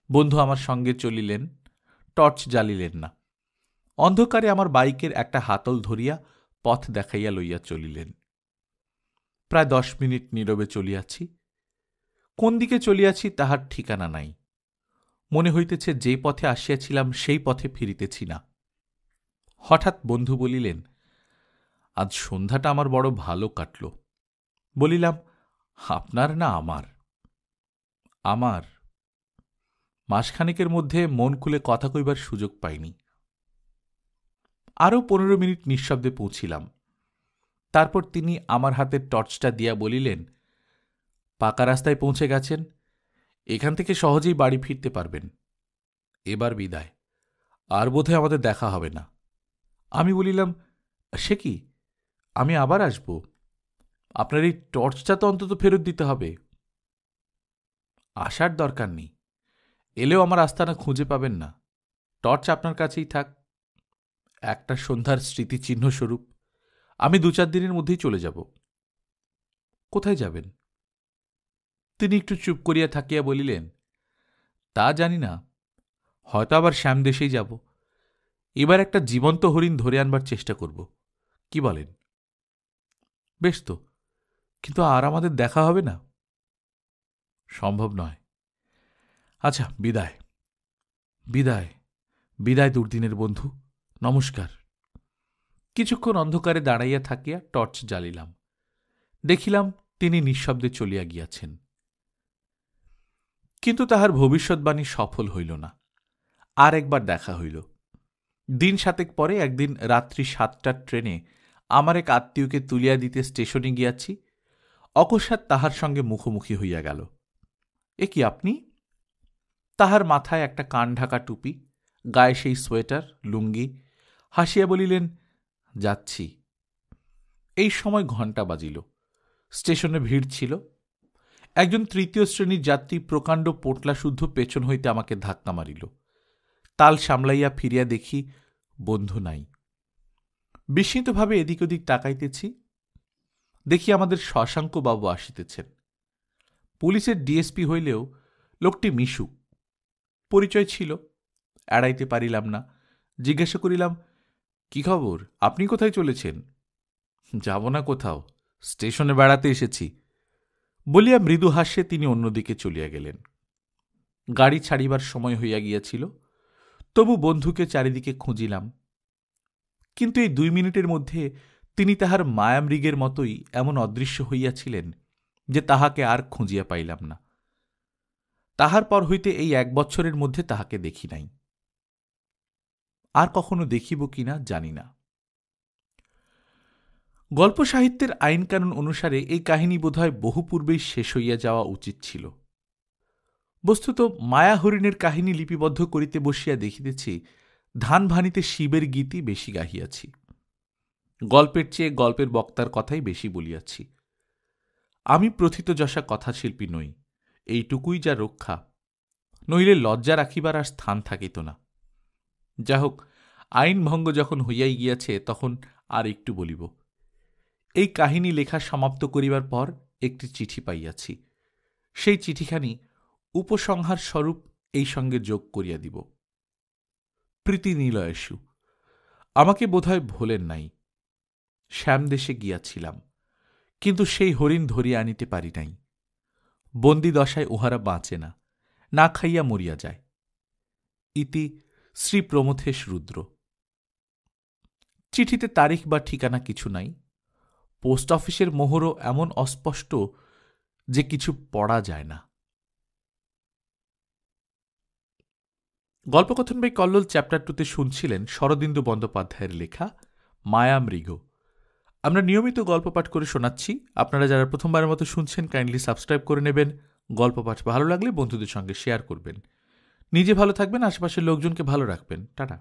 S1: বন্ধু আমার সঙ্গে চলিলেন, টর্চ জ্বালিলেন না। অন্ধকারে আমার বাইকের একটা হাতল ধরিয়া পথ দেখাইয়া লইয়া চলিলেন। প্রায় ১০ মিনিট নীরবে চলিয়াছি। কোন দিকে চলিয়াছি তাহার ঠিকানা নাই। মনে হইতেছে যে পথে আসিয়াছিলাম সেই পথে ফিরিতেছি না। হঠাৎ বন্ধু বলিলেন, আজ সন্ধ্যাটা আমার বড় ভালো কাটল। বলিলাম, আপনার না আমার? আমার। মাসখানেকের মধ্যে মন খুলে কথা কইবার সুযোগ পাইনি। আরও ১৫ মিনিট নিঃশব্দে পৌঁছিলাম। তারপর তিনি আমার হাতের টর্চটা দিয়া বলিলেন, পাকা রাস্তায় পৌঁছে গেছেন, এখান থেকে সহজেই বাড়ি ফিরতে পারবেন। এবার বিদায়, আর বোধহয় আমাদের দেখা হবে না। আমি বলিলাম, সে কি, আমি আবার আসব। আপনার এই টর্চটা তো অন্তত ফেরত দিতে হবে। আসার দরকার নেই, এলেও আমার আস্তানা খুঁজে পাবেন না। টর্চ আপনার কাছেই থাক, একটা সন্ধ্যার স্মৃতিচিহ্ন স্বরূপ। আমি 2-4 দিনের মধ্যেই চলে যাব। কোথায় যাবেন? তিনি একটু চুপ করিয়া থাকিয়া বলিলেন, তা জানি না, হয়তো আবার শ্যামদেশেই যাব। এবার একটা জীবন্ত হরিণ ধরে আনবার চেষ্টা করব। কি বলেন? বেশ তো, কিন্তু আর আমাদের দেখা হবে না। সম্ভব নয়। আচ্ছা, বিদায় বিদায় বিদায় দুর্দিনের বন্ধু, নমস্কার। কিছুক্ষণ অন্ধকারে দাঁড়াইয়া থাকিয়া টর্চ জ্বালিলাম। দেখিলাম তিনি নিঃশব্দে চলিয়া গিয়াছেন। কিন্তু তাহার ভবিষ্যৎবাণী সফল হইল না। আর একবার দেখা হইল। দিন 7 পরে একদিন রাত্রি 7টার ট্রেনে আমার এক আত্মীয়কে তুলিয়া দিতে স্টেশনে গিয়াছি। অকস্মাৎ তাহার সঙ্গে মুখোমুখি হইয়া গেল। এ কি আপনি? তাহার মাথায় একটা কান ঢাকা টুপি, গায়ে সেই সোয়েটার, লুঙ্গি। হাসিয়া বলিলেন, যাচ্ছি। এই সময় ঘণ্টা বাজিল। স্টেশনে ভিড় ছিল। একজন 3য় শ্রেণীর যাত্রী প্রকাণ্ড পোটলা শুদ্ধ পেছন হইতে আমাকে ধাক্কা মারিল। তাল সামলাইয়া ফিরিয়া দেখি বন্ধু নাই। বিস্মিতভাবে এদিক ওদিক তাকাইতেছি। দেখি আমাদের শশাঙ্কবাবু আসিতেছেন। পুলিশের ডিএসপি হইলেও লোকটি মিশুক। পরিচয় ছিল, এড়াইতে পারিলাম না। জিজ্ঞাসা করিলাম, কি খবর, আপনি কোথায় চলেছেন? যাব না কোথাও, স্টেশনে বেড়াতে এসেছি বলিয়া মৃদু হাস্যে তিনি অন্যদিকে চলিয়া গেলেন। গাড়ি ছাড়িবার সময় হইয়া গিয়াছিল। তবু বন্ধুকে চারিদিকে খুঁজিলাম। কিন্তু এই 2 মিনিটের মধ্যে তিনি তাহার মায়ামৃগের মতোই এমন অদৃশ্য হইয়াছিলেন যে তাহাকে আর খুঁজিয়া পাইলাম না। তাহার পর হইতে এই 1 বৎসরের মধ্যে তাহাকে দেখি নাই। আর কখনো দেখিব কিনা জানি না। গল্প সাহিত্যের আইনকানুন অনুসারে এই কাহিনী বোধহয় বহু পূর্বেই শেষ হইয়া যাওয়া উচিত ছিল। বস্তুত মায়া হরিণের কাহিনী লিপিবদ্ধ করিতে বসিয়া দেখিতেছি ধান ভানিতে শিবের গীতি বেশি গাহিয়াছি। গল্পের চেয়ে গল্পের বক্তার কথাই বেশি বলিয়াছি। আমি প্রথিতযশা কথাশিল্পী নই, এইটুকুই যা রক্ষা, নইলে লজ্জা রাখিবার আর স্থান থাকিত না। যা হোক, আইনভঙ্গ যখন হইয়াই গিয়াছে তখন আর একটু বলিব। এই কাহিনী লেখা সমাপ্ত করিবার পর একটি চিঠি পাইয়াছি। সেই চিঠিখানি উপসংহার স্বরূপ এই সঙ্গে যোগ করিয়া দিব। প্রীতি নিলয়েশু, আমাকে বোধহয় ভোলেন নাই। শ্যামদেশে গিয়াছিলাম, কিন্তু সেই হরিণ ধরিয়া আনিতে পারি নাই। বন্দি দশায় উহারা বাঁচে না, না খাইয়া মরিয়া যায়। ইতি শ্রী প্রমথেশ রুদ্র। চিঠিতে তারিখ বা ঠিকানা কিছু নাই। পোস্ট অফিসের মোহরও এমন অস্পষ্ট যে কিছু পড়া যায় না। গল্পকথন বাই কল্লোল চ্যাপ্টার 2তে শুনছিলেন শরদিন্দু বন্দ্যোপাধ্যায়ের লেখা মায়ামৃগ। আমরা নিয়মিত গল্প পাঠ করে শোনাচ্ছি। আপনারা যারা প্রথমবারের মতো শুনছেন কাইন্ডলি সাবস্ক্রাইব করে নেবেন। গল্প পাঠ ভালো লাগলে বন্ধুদের সঙ্গে শেয়ার করবেন। নিজে ভালো থাকবেন, আশেপাশের লোকজনকে ভালো রাখবেন। টাটা।